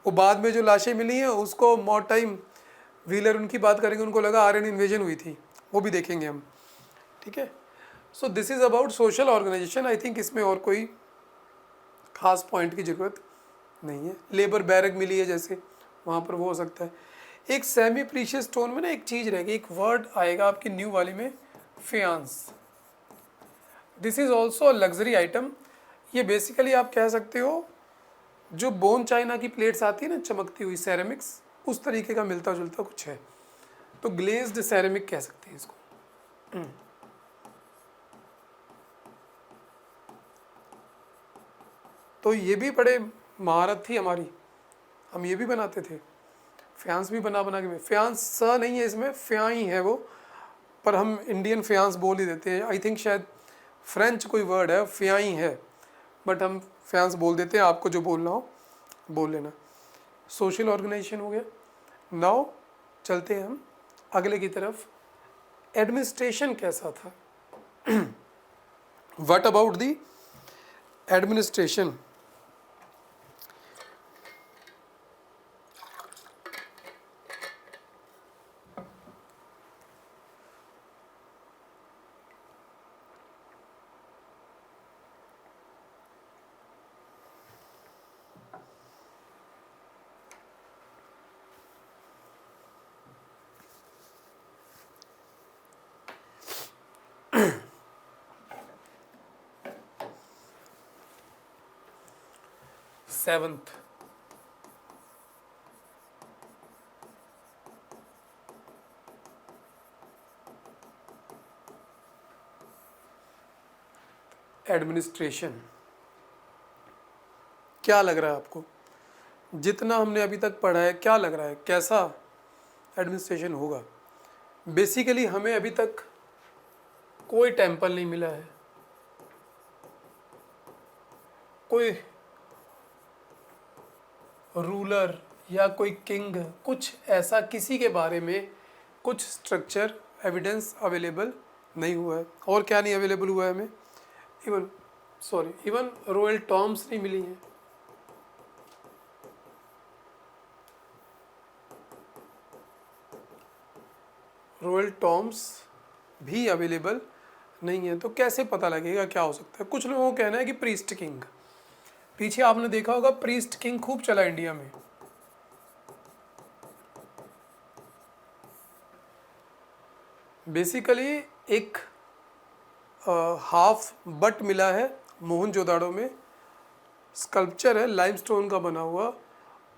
वो बाद में जो लाशें मिली हैं उसको मॉड टाइम व्हीलर उनकी बात करेंगे, उनको लगा आर्यन इन्वेजन हुई थी, वो भी देखेंगे हम। ठीक है, so this is about social organisation. I think इसमें और कोई खास पॉइंट की ज़रूरत नहीं है। लेबर बैरक मिली है जैसे, वहाँ पर वो हो सकता है। एक सेमी प्रीशियस स्टोन में ना एक चीज़ रहेगी, एक वर्ड आएगा आपकी न्यू वाली में, faience. This is also luxury item. ये बेसिकली आप कह सकते हो जो बोन चाइना की प्लेट्स आती है ना चमकती हुई, सेरेमिक्स, उस तरीके का मिलता जुलता कुछ है। तो ग्लेज्ड सेरेमिक कह सकते हैं इसको। तो ये भी बड़े महारत थी हमारी, हम ये भी बनाते थे। फ्यांस भी बना बना के, फ्यांस स नहीं है इसमें, फ्या ही है वो, पर हम इंडियन फ्यांस बोल ही देते हैं। आई थिंक शायद फ्रेंच कोई वर्ड है, फ्या ही है, बट हम फ्यांस बोल देते हैं। आपको जो बोलना हो बोल लेना। सोशल ऑर्गेनाइजेशन हो गया। नाउ चलते हैं हम अगले की तरफ। एडमिनिस्ट्रेशन कैसा था? What about the administration? Seventh, administration. क्या लग रहा है आपको, जितना हमने अभी तक पढ़ा है, क्या लग रहा है कैसा एडमिनिस्ट्रेशन होगा? बेसिकली हमें अभी तक कोई टेम्पल नहीं मिला है, कोई रूलर या कोई किंग, कुछ ऐसा किसी के बारे में कुछ स्ट्रक्चर एविडेंस अवेलेबल नहीं हुआ है। और क्या नहीं अवेलेबल हुआ है हमें? इवन रॉयल टॉम्स नहीं मिली हैं। रॉयल टॉम्स भी अवेलेबल नहीं है। तो कैसे पता लगेगा क्या हो सकता है? कुछ लोगों का कहना है कि प्रीस्ट किंग। पीछे आपने देखा होगा प्रीस्ट किंग खूब चला इंडिया में। बेसिकली एक हाफ बट मिला है मोहनजोदाड़ो में, स्कल्पचर है लाइमस्टोन का बना हुआ,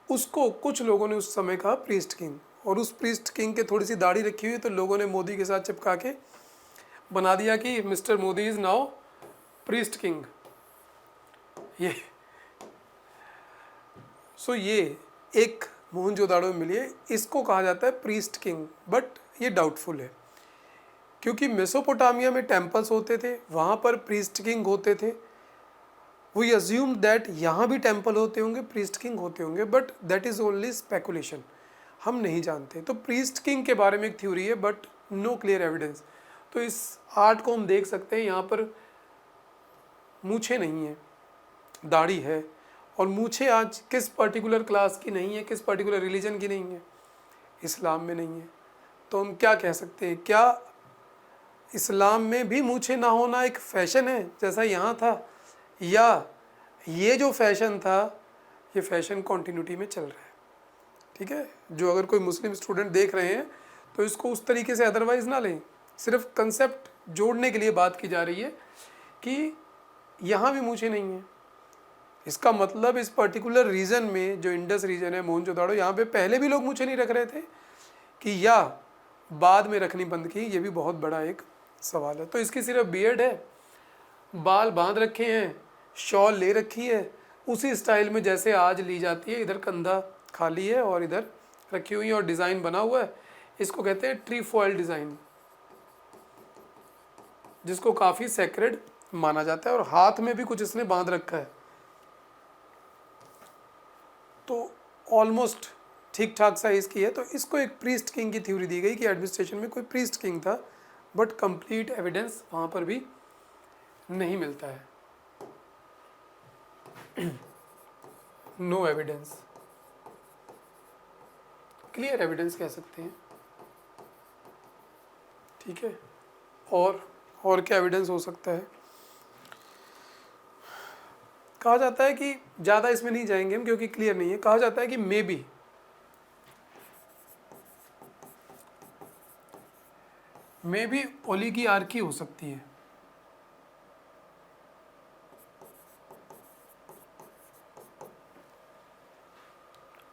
उसको कुछ लोगों ने उस समय कहा प्रीस्ट किंग, और उस प्रीस्ट किंग के थोड़ी सी दाढ़ी रखी हुई तो लोगों ने मोदी के साथ चिपका के बना दिया कि mister Modi is now priest king. ये ये एक मोहनजोदाड़ो में मिली है, इसको कहा जाता है प्रीस्ट किंग, बट ये डाउटफुल है क्योंकि मेसोपोटामिया में टेम्पल्स होते थे, वहाँ पर प्रीस्ट किंग होते थे। वी अज्यूम दैट यहाँ भी टेम्पल होते होंगे, प्रीस्ट किंग होते होंगे, but that is only speculation, हम नहीं जानते। तो प्रीस्ट किंग के बारे में एक थ्योरी है बट नो क्लियर एविडेंस। तो इस आर्ट को हम देख सकते हैं, यहाँ पर मूछें नहीं है, दाढ़ी है, और मूछें आज किस पर्टिकुलर क्लास की नहीं है, किस पर्टिकुलर रिलीजन की नहीं है, इस्लाम में नहीं है। तो हम क्या कह सकते हैं, क्या इस्लाम में भी मूछें ना होना एक फैशन है जैसा यहाँ था, या ये जो फैशन था ये फैशन कॉन्टिन्यूटी में चल रहा है? ठीक है, जो अगर कोई मुस्लिम स्टूडेंट देख रहे हैं तो इसको उस तरीके से अदरवाइज ना लें, सिर्फ कंसेप्ट जोड़ने के लिए बात की जा रही है कि यहाँ भी मूछें नहीं है। इसका मतलब इस पर्टिकुलर रीजन में, जो इंडस रीजन है मोहनजोदाड़ो, यहाँ पे पहले भी लोग मूछें नहीं रख रहे थे कि या बाद में रखनी बंद की, ये भी बहुत बड़ा एक सवाल है। तो इसकी सिर्फ बियर्ड है, बाल बांध रखे हैं, शॉल ले रखी है उसी स्टाइल में जैसे आज ली जाती है, इधर कंधा खाली है और इधर रखी हुई है और डिज़ाइन बना हुआ है। इसको कहते हैं ट्री फॉयल डिज़ाइन, जिसको काफ़ी सेक्रेड माना जाता है, और हाथ में भी कुछ इसने बांध रखा है। तो ऑलमोस्ट ठीक ठाक साइज़ की है। तो इसको एक प्रीस्ट किंग की थ्योरी दी गई कि एडमिनिस्ट्रेशन में कोई प्रीस्ट किंग था, बट कंप्लीट एविडेंस वहाँ पर भी नहीं मिलता है, नो एविडेंस, क्लियर एविडेंस कह सकते हैं। ठीक है, और क्या एविडेंस हो सकता है? कहा जाता है कि ज़्यादा इसमें नहीं जाएंगे हम क्योंकि क्लियर नहीं है। कहा जाता है कि मे बी ओलिगार्की हो सकती है।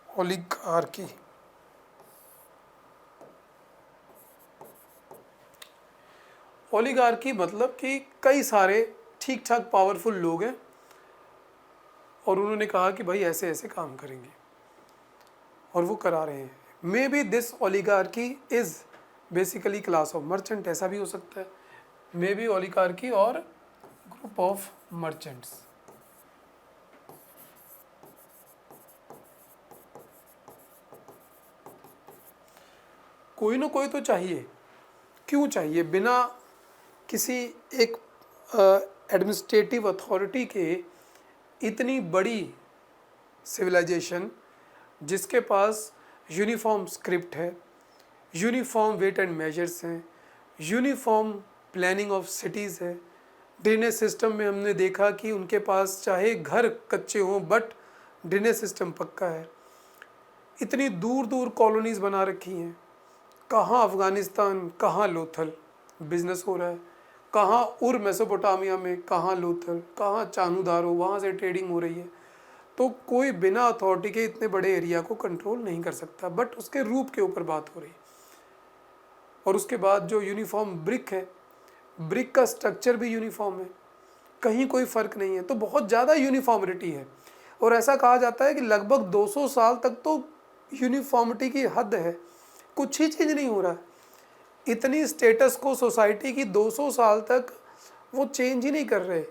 ओलिगार्की, ओलिगार्की मतलब कि कई सारे ठीक ठाक पावरफुल लोग हैं और उन्होंने कहा कि भाई ऐसे ऐसे काम करेंगे और वो करा रहे हैं। May be this oligarchy is basically class of merchant, ऐसा भी हो सकता है। मे बी ओलिगार्की और ग्रुप ऑफ मर्चेंट्स। कोई ना कोई तो चाहिए, क्यों चाहिए? बिना किसी एक एडमिनिस्ट्रेटिव अथॉरिटी के इतनी बड़ी सिविलाइजेशन जिसके पास यूनिफॉर्म स्क्रिप्ट है, यूनिफॉर्म वेट एंड मेजर्स हैं, यूनिफॉर्म प्लानिंग ऑफ सिटीज़ है, ड्रेनेज सिस्टम में हमने देखा कि उनके पास चाहे घर कच्चे हों बट ड्रेनेज सिस्टम पक्का है, इतनी दूर दूर कॉलोनीज़ बना रखी हैं, कहाँ अफ़गानिस्तान, कहाँ लोथल बिजनेस हो रहा है, कहाँ उर मेसोपोटामिया में, कहाँ लोथल, कहाँ चानूदारो, वहाँ से ट्रेडिंग हो रही है। तो कोई बिना अथॉरिटी के इतने बड़े एरिया को कंट्रोल नहीं कर सकता, बट उसके रूप के ऊपर बात हो रही है। और उसके बाद जो यूनिफॉर्म ब्रिक है, ब्रिक का स्ट्रक्चर भी यूनिफॉर्म है, कहीं कोई फ़र्क नहीं है। तो बहुत ज़्यादा यूनिफॉर्मिटी है और ऐसा कहा जाता है कि लगभग 200 साल तक तो यूनिफॉर्मिटी की हद है, कुछ ही चेंज नहीं हो रहा है। इतनी स्टेटस को सोसाइटी की 200 साल तक वो चेंज ही नहीं कर रहे।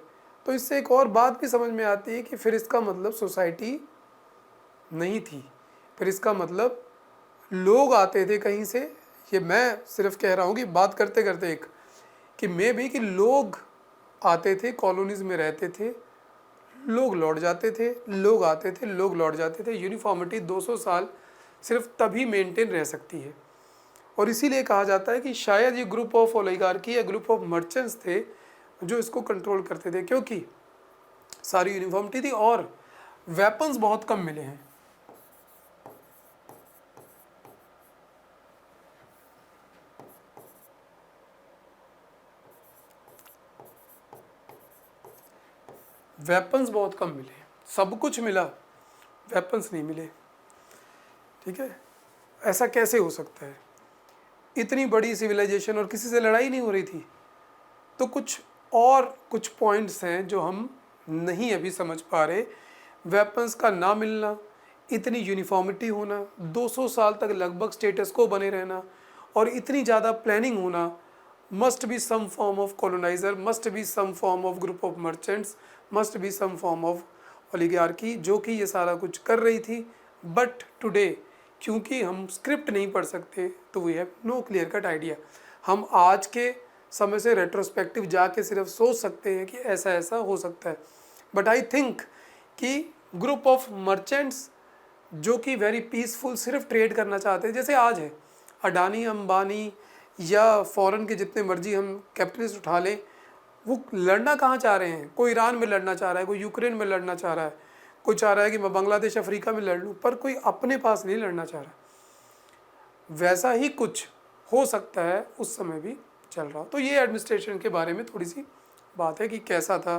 तो इससे एक और बात भी समझ में आती है कि फिर इसका मतलब सोसाइटी नहीं थी, फिर इसका मतलब लोग आते थे कहीं से। ये मैं सिर्फ कह रहा हूँ कि बात करते करते एक कि मे भी कि लोग आते थे, कॉलोनीज़ में रहते थे, लोग लौट जाते थे, लोग आते थे, लोग लौट जाते थे। यूनिफॉर्मिटी 200 साल सिर्फ तभी मेंटेन रह सकती है। और इसीलिए कहा जाता है कि शायद ये ग्रुप ऑफ ओलिगार्की या ग्रुप ऑफ मर्चेंट्स थे जो इसको कंट्रोल करते थे, क्योंकि सारी यूनिफॉर्मिटी थी और वेपन्स बहुत कम मिले हैं। वेपन्स बहुत कम मिले, सब कुछ मिला, वेपन्स नहीं मिले। ठीक है, ऐसा कैसे हो सकता है? इतनी बड़ी सिविलाइजेशन और किसी से लड़ाई नहीं हो रही थी। तो कुछ पॉइंट्स हैं जो हम नहीं अभी समझ पा रहे। वेपन्स का ना मिलना, इतनी यूनिफॉर्मिटी होना, 200 साल तक लगभग स्टेटस को बने रहना, और इतनी ज़्यादा प्लानिंग होना, must be some form of coloniser, must be some form of group of merchants, must be some form of oligarchy जो कि ये सारा कुछ कर रही थी। बट टुडे क्योंकि हम स्क्रिप्ट नहीं पढ़ सकते तो we have no clear cut idea. हम आज के समय से रेट्रोस्पेक्टिव जाके सिर्फ सोच सकते हैं कि ऐसा ऐसा हो सकता है। बट आई थिंक कि ग्रुप ऑफ मर्चेंट्स जो कि वेरी पीसफुल सिर्फ ट्रेड करना चाहते हैं, जैसे आज है अडानी अंबानी या फॉरेन के जितने मर्जी हम कैपिटलिस्ट उठा लें, वो लड़ना कहाँ चाह रहे हैं? कोई ईरान में लड़ना चाह रहा है, कोई यूक्रेन में लड़ना चाह रहा है, कोई चाह रहा है कि मैं बांग्लादेश अफ्रीका में लड़ लूँ, पर कोई अपने पास नहीं लड़ना चाह रहा। वैसा ही कुछ हो सकता है उस समय भी चल रहा। तो ये एडमिनिस्ट्रेशन के बारे में थोड़ी सी बात है कि कैसा था,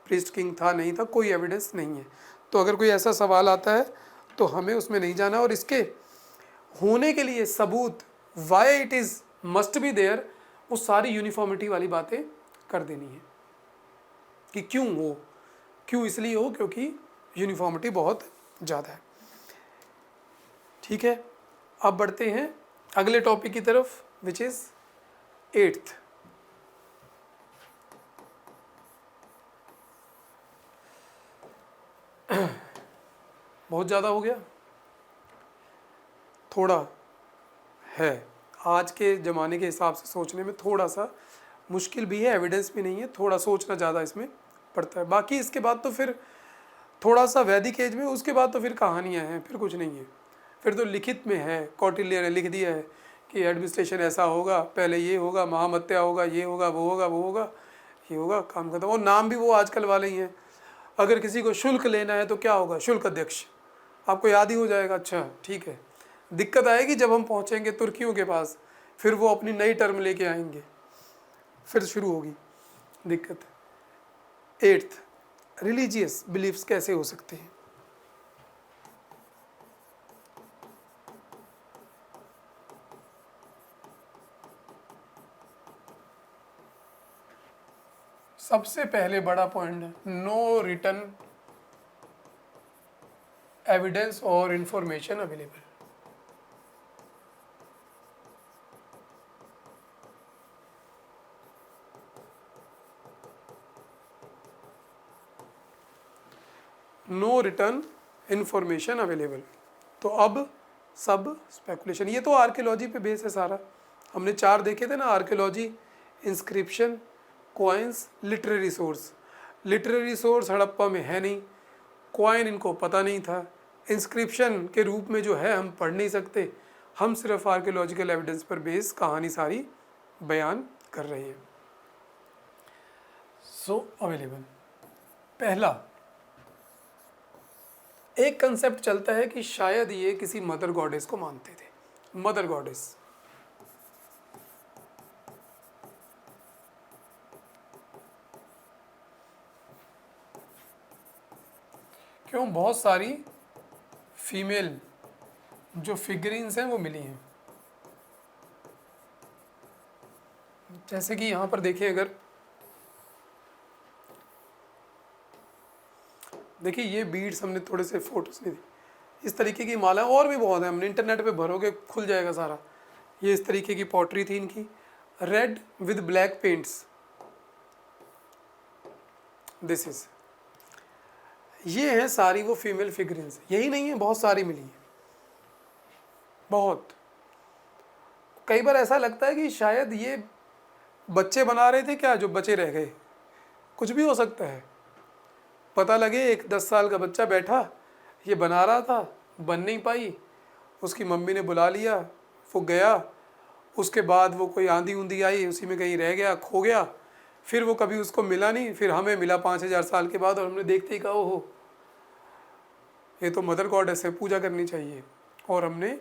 प्रीस्ट किंग था नहीं था, कोई एविडेंस नहीं है। तो अगर कोई ऐसा सवाल आता है तो हमें उसमें नहीं जाना, और इसके होने के लिए सबूत why it is must be there, वो सारी यूनिफॉर्मिटी वाली बातें कर देनी है कि क्यों हो, क्यों इसलिए हो क्योंकि यूनिफॉर्मिटी बहुत ज़्यादा है। ठीक है, अब बढ़ते हैं अगले टॉपिक की तरफ, विच इज़ 8th। बहुत ज़्यादा हो गया, थोड़ा है आज के ज़माने के हिसाब से सोचने में थोड़ा सा मुश्किल भी है, एविडेंस भी नहीं है, थोड़ा सोचना ज़्यादा इसमें पड़ता है। बाकी इसके बाद तो फिर थोड़ा सा वैदिक एज में, उसके बाद तो फिर कहानियाँ हैं, फिर कुछ नहीं है। फिर तो लिखित में है, कौटिल्य ने लिख दिया है कि एडमिनिस्ट्रेशन ऐसा होगा, पहले ये होगा, महामत्या होगा, ये होगा, वो होगा, वो होगा, ये होगा, काम खत्म। और नाम भी वो आजकल वाले ही हैं। अगर किसी को शुल्क लेना है तो क्या होगा? शुल्क अध्यक्ष, आपको याद ही हो जाएगा। अच्छा ठीक है, दिक्कत आएगी जब हम पहुँचेंगे तुर्कियों के पास, फिर वो अपनी नई टर्म लेके आएंगे, फिर शुरू होगी दिक्कत। 8th, रिलीजियस बिलीफ्स कैसे हो सकते हैं? सबसे पहले बड़ा पॉइंट है, नो रिटन एविडेंस और information available. No written information available. तो अब सब स्पेकुलेशन, ये तो आर्कियोलॉजी पे बेस है सारा। हमने 4 देखे थे ना, archaeology, inscription, coins, literary source. Literary source Harappa में है नहीं, कॉइन इनको पता नहीं था, इंस्क्रिप्शन के रूप में जो है हम पढ़ नहीं सकते, हम सिर्फ आर्कियोलॉजिकल एविडेंस पर बेस कहानी सारी बयान कर रहे हैं। सो अवेलेबल। पहला एक कंसेप्ट चलता है कि शायद ये किसी मदर गॉडेस को मानते थे। मदर गॉडेस, क्यों? बहुत सारी फीमेल जो फिगरिंग्स हैं वो मिली हैं। जैसे कि यहाँ पर देखिए, अगर देखिए ये बीड्स, हमने थोड़े से फोटोज नहीं दी, इस तरीके की माला, और भी बहुत है, हमने इंटरनेट पे भरोगे खुल जाएगा सारा। ये इस तरीके की पॉटरी थी इनकी, read with black paints, this is, ये हैं सारी वो फीमेल फिगरिंग्स। यही नहीं है, बहुत सारी मिली है, बहुत। कई बार ऐसा लगता है कि शायद ये बच्चे बना रहे थे क्या, जो बचे रह गए, कुछ भी हो सकता है। पता लगे एक 10 साल का बच्चा बैठा ये बना रहा था, बन नहीं पाई, उसकी मम्मी ने बुला लिया, वो गया, उसके बाद वो कोई आंधी ऊंधी आई, उसी में कहीं रह गया, खो गया, फिर वो कभी उसको मिला नहीं, फिर हमें मिला 5000 साल के बाद, और हमने देखते ही कहा ओहो ये तो मदर गॉडेस है, पूजा करनी चाहिए, और हमने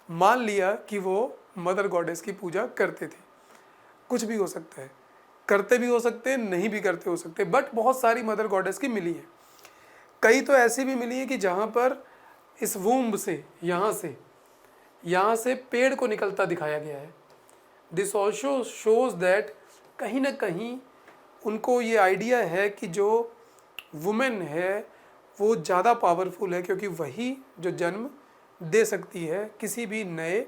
मान लिया कि वो मदर गॉडेस की पूजा करते थे। कुछ भी हो सकता है। करते भी हो सकते हैं, नहीं भी करते हो सकते, बट बहुत सारी मदर गॉडेस की मिली है। कई तो ऐसी भी मिली है कि जहाँ पर इस वूम्ब से, यहाँ से पेड़ को निकलता दिखाया गया है। दिस ऑल्सो शोज दैट कहीं ना कहीं उनको ये आइडिया है कि जो वुमेन है वो ज़्यादा पावरफुल है, क्योंकि वही जो जन्म दे सकती है किसी भी नए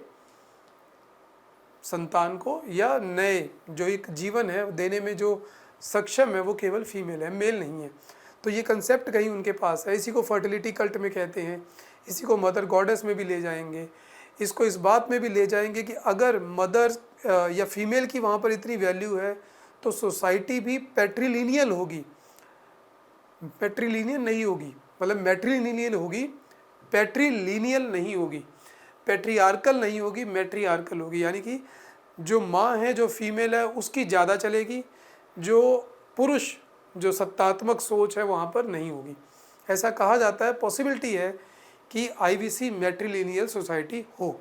संतान को, या नए जो एक जीवन है देने में जो सक्षम है वो केवल फीमेल है, मेल नहीं है। तो ये कंसेप्ट कहीं उनके पास है। इसी को फर्टिलिटी कल्ट में कहते हैं, इसी को मदर गॉडेस में भी ले जाएंगे, इसको इस बात में भी ले जाएंगे कि अगर मदर या फीमेल की वहाँ पर इतनी वैल्यू है तो सोसाइटी भी पैट्रीलिनियल होगी, पैट्रीलिनियल नहीं होगी, मतलब मैट्रीलिनियल होगी, पैट्रीलिनियल नहीं होगी, पैट्रियार्कल नहीं होगी, मैट्रियार्कल होगी। यानी कि जो माँ है, जो फीमेल है, उसकी ज़्यादा चलेगी, जो पुरुष जो सत्तात्मक सोच है वहाँ पर नहीं होगी। ऐसा कहा जाता है, पॉसिबिलिटी है कि आईवीसी मैट्रीलिनियल सोसाइटी हो,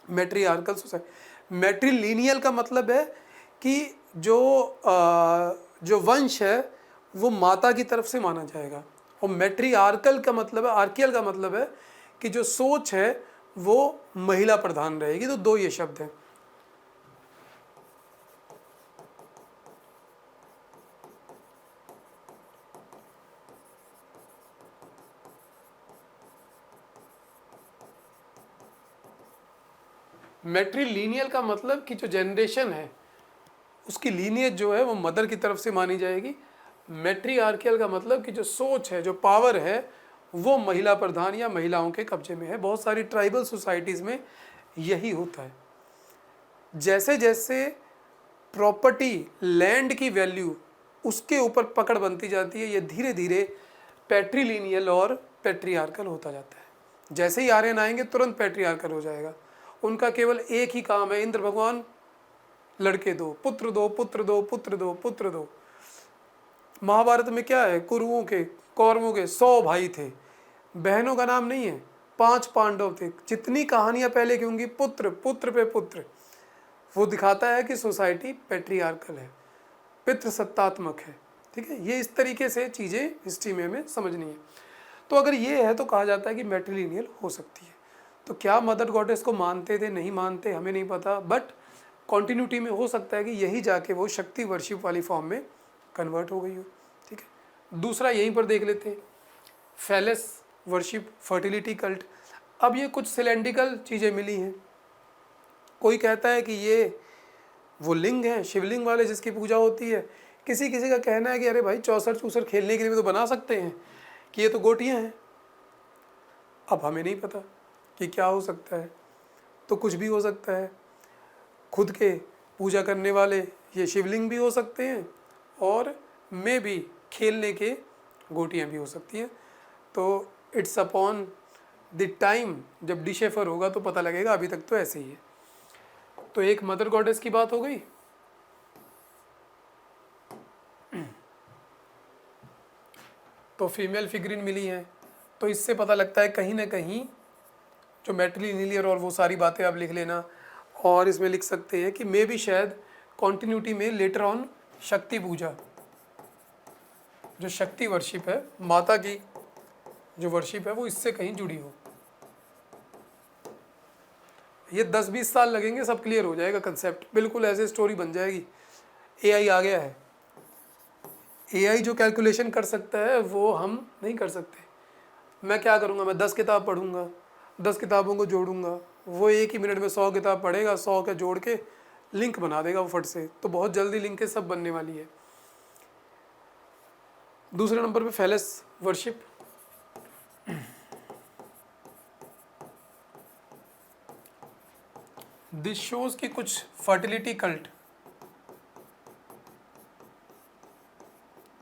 मैट्रियार्कल सोसाइटी। मैट्रीलिनियल का मतलब है कि जो वंश है वो माता की तरफ से माना जाएगा, और मैट्रियार्कल का मतलब है, आर्कियल का मतलब है कि जो सोच है वो महिला प्रधान रहेगी। तो दो ये शब्द हैं। मैट्रीलिनियल का मतलब कि जो जनरेशन है उसकी लीनियज जो है वो मदर की तरफ से मानी जाएगी। मैट्रियार्कियल का मतलब कि जो सोच है, जो पावर है, वो महिला प्रधान या महिलाओं के कब्जे में है। बहुत सारी ट्राइबल सोसाइटीज़ में यही होता है। जैसे जैसे प्रॉपर्टी, लैंड की वैल्यू उसके ऊपर पकड़ बनती जाती है, ये धीरे धीरे पैट्रीलिनियल और पैट्रियार्कल होता जाता है। जैसे ही आर्यन आएंगे तुरंत पैट्रियार्कल हो जाएगा। उनका केवल एक ही काम है, इंद्र भगवान लड़के दो, पुत्र दो, पुत्र दो, पुत्र दो, पुत्र दो। महाभारत में क्या है, कुरुओं के, कौरवों के 100 भाई थे, बहनों का नाम नहीं है, 5 पांडव थे। जितनी कहानियां पहले की होंगी, पुत्र पुत्र पे पुत्र। वो दिखाता है कि सोसाइटी पैट्रियार्कल है, पितृसत्तात्मक है। ठीक है, ये इस तरीके से चीज़ें हिस्ट्री में हमें समझनी है। तो अगर ये है तो कहा जाता है कि मैट्रिलिनियल हो सकती है। तो क्या मदर गॉडेस को मानते थे, नहीं मानते, हमें नहीं पता, बट कॉन्टिन्यूटी में हो सकता है कि यही जाके वो शक्ति वर्शिप वाली फॉर्म में कन्वर्ट हो गई हो। ठीक है, दूसरा यहीं पर देख लेते हैं, फैलेस वर्शिप, फर्टिलिटी कल्ट। अब ये कुछ सिलेंड्रिकल चीज़ें मिली हैं। कोई कहता है कि ये वो लिंग हैं, शिवलिंग वाले जिसकी पूजा होती है। किसी किसी का कहना है कि अरे भाई चौसर चूसर खेलने के लिए भी तो बना सकते हैं, कि ये तो गोटियाँ हैं। अब हमें नहीं पता कि क्या हो सकता है, तो कुछ भी हो सकता है। खुद के पूजा करने वाले ये शिवलिंग भी हो सकते हैं, और मे भी खेलने के गोटियाँ भी हो सकती हैं। तो इट्स अपॉन द टाइम, जब डिशेफर होगा तो पता लगेगा। अभी तक तो ऐसे ही है। तो एक मदर गॉडेस की बात हो गई। तो फीमेल फिगरिन मिली हैं। तो इससे पता लगता है कहीं ना कहीं जो मैट्रिलिनियल और वो सारी बातें आप लिख लेना, और इसमें लिख सकते हैं कि मे भी शायद कॉन्टिन्यूटी में लेटर ऑन शक्ति पूजा, जो शक्ति वर्शिप है, माता की जो वर्शिप है, वो इससे कहीं जुड़ी हो। ये 10-20 साल लगेंगे, सब क्लियर हो जाएगा कंसेप्ट, बिल्कुल ऐसे स्टोरी बन जाएगी। एआई आ गया है। एआई जो कैलकुलेशन कर सकता है वो हम नहीं कर सकते। मैं क्या करूँगा, मैं 10 किताब पढ़ूँगा, 10 किताबों को जोड़ूंगा, वो एक ही मिनट में 100 किताब पढ़ेगा, 100 के जोड़ के लिंक बना देगा वो फट से। तो बहुत जल्दी लिंकें सब बनने वाली है। दूसरे नंबर पे फैलेस वर्शिप। दिस शोज की कुछ फर्टिलिटी कल्ट,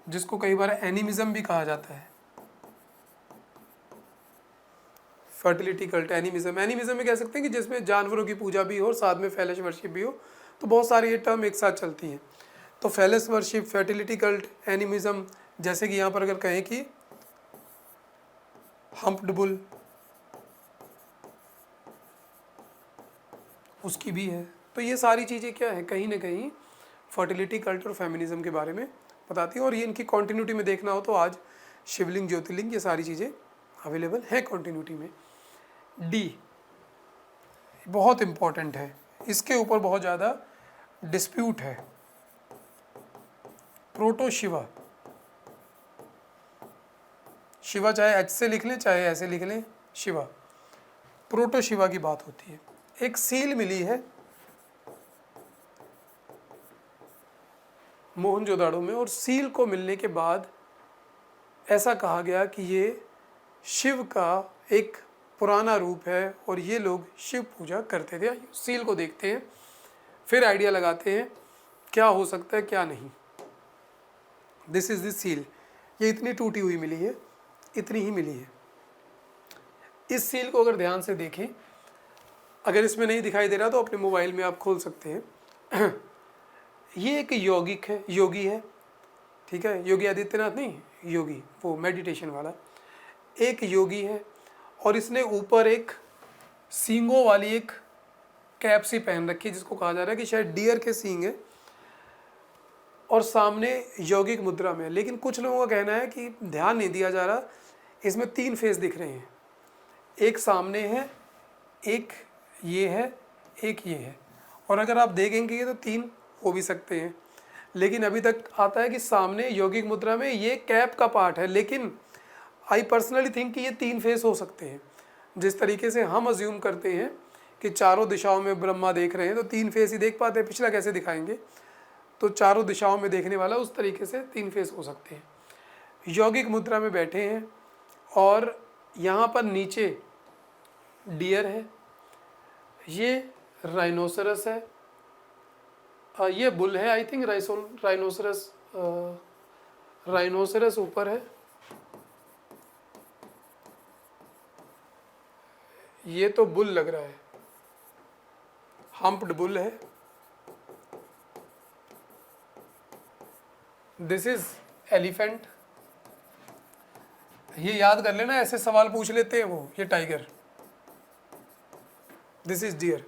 जिसको कई बार एनिमिज्म भी कहा जाता है। Fertility cult, animism. एनिमिज्म में कह सकते हैं कि जिसमें जानवरों की पूजा भी हो और साथ में फैलेस वर्शिप भी हो। तो बहुत सारी ये टर्म एक साथ चलती हैं। तो फैलेस वर्शिप, फर्टिलिटी कल्ट, एनिमिज्म, जैसे कि यहाँ पर अगर कहें कि हम्प्ड बुल, उसकी भी है। तो ये सारी चीज़ें क्या है, कहीं ना कहीं फर्टिलिटी कल्ट और फेमिनिज्म के बारे में बताती है। और ये इनकी कॉन्टिन्यूटी में देखना हो तो आज शिवलिंग, ज्योतिर्लिंग, ये सारी चीज़ें अवेलेबल हैं कॉन्टिन्यूटी में। डी बहुत इम्पॉर्टेंट है, इसके ऊपर बहुत ज़्यादा डिस्प्यूट है। प्रोटो शिवा, शिवा चाहे एच से लिख लें चाहे ऐसे लिख लें, शिवा, प्रोटो शिवा की बात होती है। एक सील मिली है मोहनजोदाड़ो में, और सील को मिलने के बाद ऐसा कहा गया कि ये शिव का एक पुराना रूप है और ये लोग शिव पूजा करते थे। सील को देखते हैं, फिर आइडिया लगाते हैं क्या हो सकता है क्या नहीं। This is the seal. ये इतनी टूटी हुई मिली है, इतनी ही मिली है। इस सील को अगर ध्यान से देखें, अगर इसमें नहीं दिखाई दे रहा तो अपने मोबाइल में आप खोल सकते हैं। ये एक यौगिक है, योगी है, ठीक है, योगी आदित्यनाथ नहीं, योगी वो मेडिटेशन वाला एक योगी है, और इसने ऊपर एक सींगों वाली एक कैप सी पहन रखी है जिसको कहा जा रहा है कि शायद डियर के सींग है, और सामने यौगिक मुद्रा में। लेकिन कुछ लोगों का कहना है कि ध्यान नहीं दिया जा रहा, इसमें 3 फेस दिख रहे हैं, एक सामने है, एक ये है, एक ये है। और अगर आप देखेंगे तो 3 हो भी सकते हैं, लेकिन अभी तक आता है कि सामने यौगिक मुद्रा में ये कैप का पार्ट है। लेकिन आई पर्सनली थिंक कि ये 3 फेस हो सकते हैं। जिस तरीके से हम अज्यूम करते हैं कि चारों दिशाओं में ब्रह्मा देख रहे हैं तो 3 फेस ही देख पाते हैं, पिछला कैसे दिखाएंगे, तो चारों दिशाओं में देखने वाला उस तरीके से 3 फेस हो सकते हैं। यौगिक मुद्रा में बैठे हैं और यहाँ पर नीचे डियर है, ये राइनोसरस है, ये बुल है, आई थिंक राइनोसरस ऊपर है, ये तो बुल लग रहा है, हम्प्ड बुल है। This is elephant. ये याद कर लेना, ऐसे सवाल पूछ लेते हैं वो, ये टाइगर। This is dear.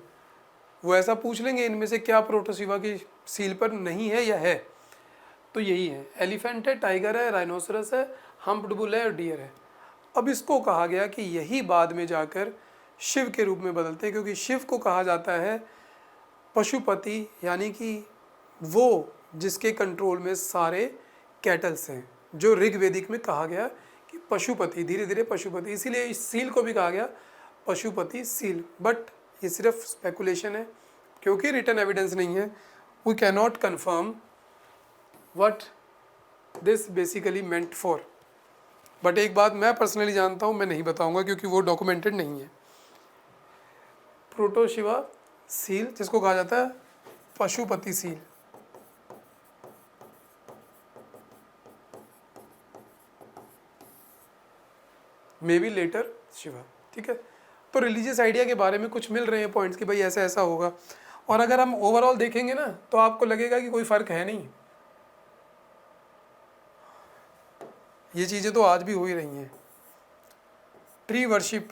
वो ऐसा पूछ लेंगे इनमें से क्या प्रोटोशिवा की सील पर नहीं है या है, तो यही है, एलिफेंट है, टाइगर है, राइनोसरस है, हम्प्ड बुल है और डियर है। अब इसको कहा गया कि यही बाद में जाकर शिव के रूप में बदलते हैं, क्योंकि शिव को कहा जाता है पशुपति, यानी कि वो जिसके कंट्रोल में सारे कैटल्स हैं, जो ऋग्वेदिक में कहा गया कि पशुपति, धीरे धीरे पशुपति, इसीलिए इस सील को भी कहा गया पशुपति सील। बट ये सिर्फ स्पेकुलेशन है, क्योंकि रिटन एविडेंस नहीं है। We can not confirm what this basically meant for. But एक बात मैं पर्सनली जानता हूँ, मैं नहीं बताऊँगा क्योंकि वो डॉक्यूमेंटेड नहीं है। प्रोटोशिवा सील जिसको कहा जाता है Pashupati seal. Maybe later Shiva, ठीक है। तो रिलीजियस आइडिया के बारे में कुछ मिल रहे हैं पॉइंट्स कि भाई ऐसा ऐसा होगा, और अगर हम ओवरऑल देखेंगे ना तो आपको लगेगा कि कोई फ़र्क है नहीं। ये चीज़ें तो आज भी हो ही रही हैं। ट्री वर्शिप,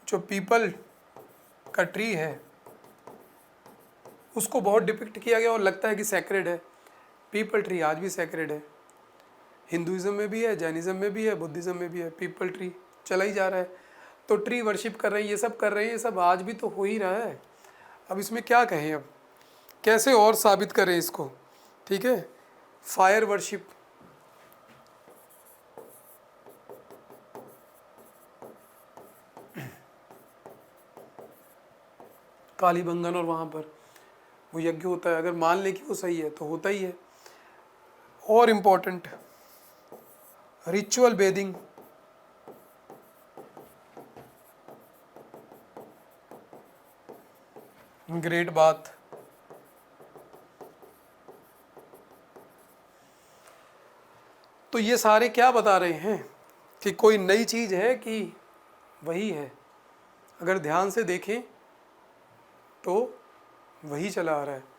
जो पीपल का ट्री है उसको बहुत डिपिक्ट किया गया और लगता है कि सैक्रेड है। पीपल ट्री आज भी सैक्रेड है, हिंदुइज्म में भी है, जैनिज्म में भी है, बुद्धिज़्म में भी है, पीपल ट्री चला ही जा रहा है। तो ट्री वर्शिप कर रहे हैं, ये सब कर रहे हैं, ये सब आज भी तो हो ही रहा है। अब इसमें क्या कहें, अब कैसे और साबित करें इसको, ठीक है। फायर वर्शिप, कालीबंगन और वहाँ पर वो यज्ञ होता है, अगर मान लें कि वो सही है तो होता ही है। और इम्पोर्टेंट रिचुअल बेदिंग, ग्रेट बात, तो ये सारे क्या बता रहे हैं कि कोई नई चीज़ है कि वही है। अगर ध्यान से देखें तो वही चला आ रहा है।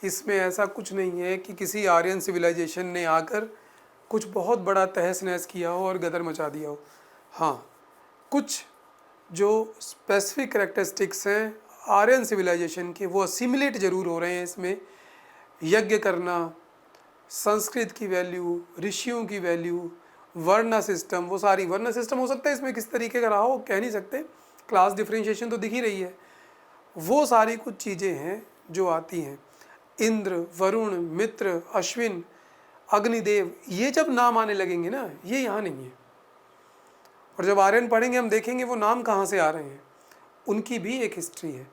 इसमें ऐसा कुछ नहीं है कि किसी आर्यन सिविलाइजेशन ने आकर कुछ बहुत बड़ा तहस नहस किया हो और गदर मचा दिया हो। हाँ, कुछ जो स्पेसिफिक करेक्टरिस्टिक्स हैं आर्यन सिविलाइजेशन के वो असिमिलेट जरूर हो रहे हैं इसमें। यज्ञ करना, संस्कृत की वैल्यू, ऋषियों की वैल्यू, वर्ण सिस्टम, वो सारी वर्ण सिस्टम हो सकता है इसमें किस तरीके का रहा हो कह नहीं सकते, क्लास डिफरेंशिएशन तो दिख ही रही है। वो सारी कुछ चीज़ें हैं जो आती हैं। इंद्र, वरुण, मित्र, अश्विन, अग्निदेव, ये जब नाम आने लगेंगे ना, ये यहाँ नहीं है। और जब आर्यन पढ़ेंगे हम देखेंगे वो नाम कहाँ से आ रहे हैं, उनकी भी एक हिस्ट्री है,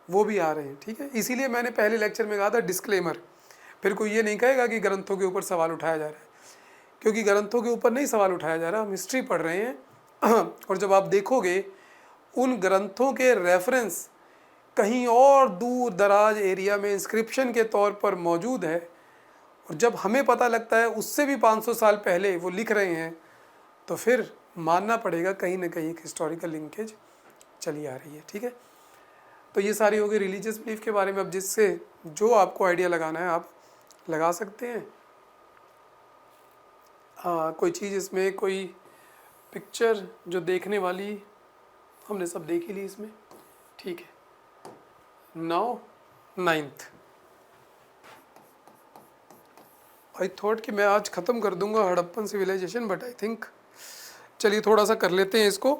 वो भी आ रहे हैं। ठीक है, इसीलिए मैंने पहले लेक्चर में कहा था डिस्क्लेमर, फिर कोई ये नहीं कहेगा कि ग्रंथों के ऊपर सवाल उठाया जा रहा है, क्योंकि ग्रंथों के ऊपर नहीं सवाल उठाया जा रहा, हम हिस्ट्री पढ़ रहे हैं। और जब आप देखोगे उन ग्रंथों के रेफरेंस कहीं और दूर दराज एरिया में इंस्क्रिप्शन के तौर पर मौजूद है, और जब हमें पता लगता है उससे भी 500 साल पहले वो लिख रहे हैं, तो फिर मानना पड़ेगा कहीं ना कहीं एक हिस्टोरिकल लिंकेज चली आ रही है। ठीक है, तो ये सारी हो गई रिलीजियस बिलीफ के बारे में। अब जिससे जो आपको आइडिया लगाना है आप लगा सकते हैं। कोई चीज़ इसमें, कोई पिक्चर जो देखने वाली, हमने सब देख ही ली इसमें। ठीक है, नाउ 9th। आई थॉट कि मैं आज ख़त्म कर दूंगा Harappan civilisation, but I think चलिए थोड़ा सा कर लेते हैं इसको।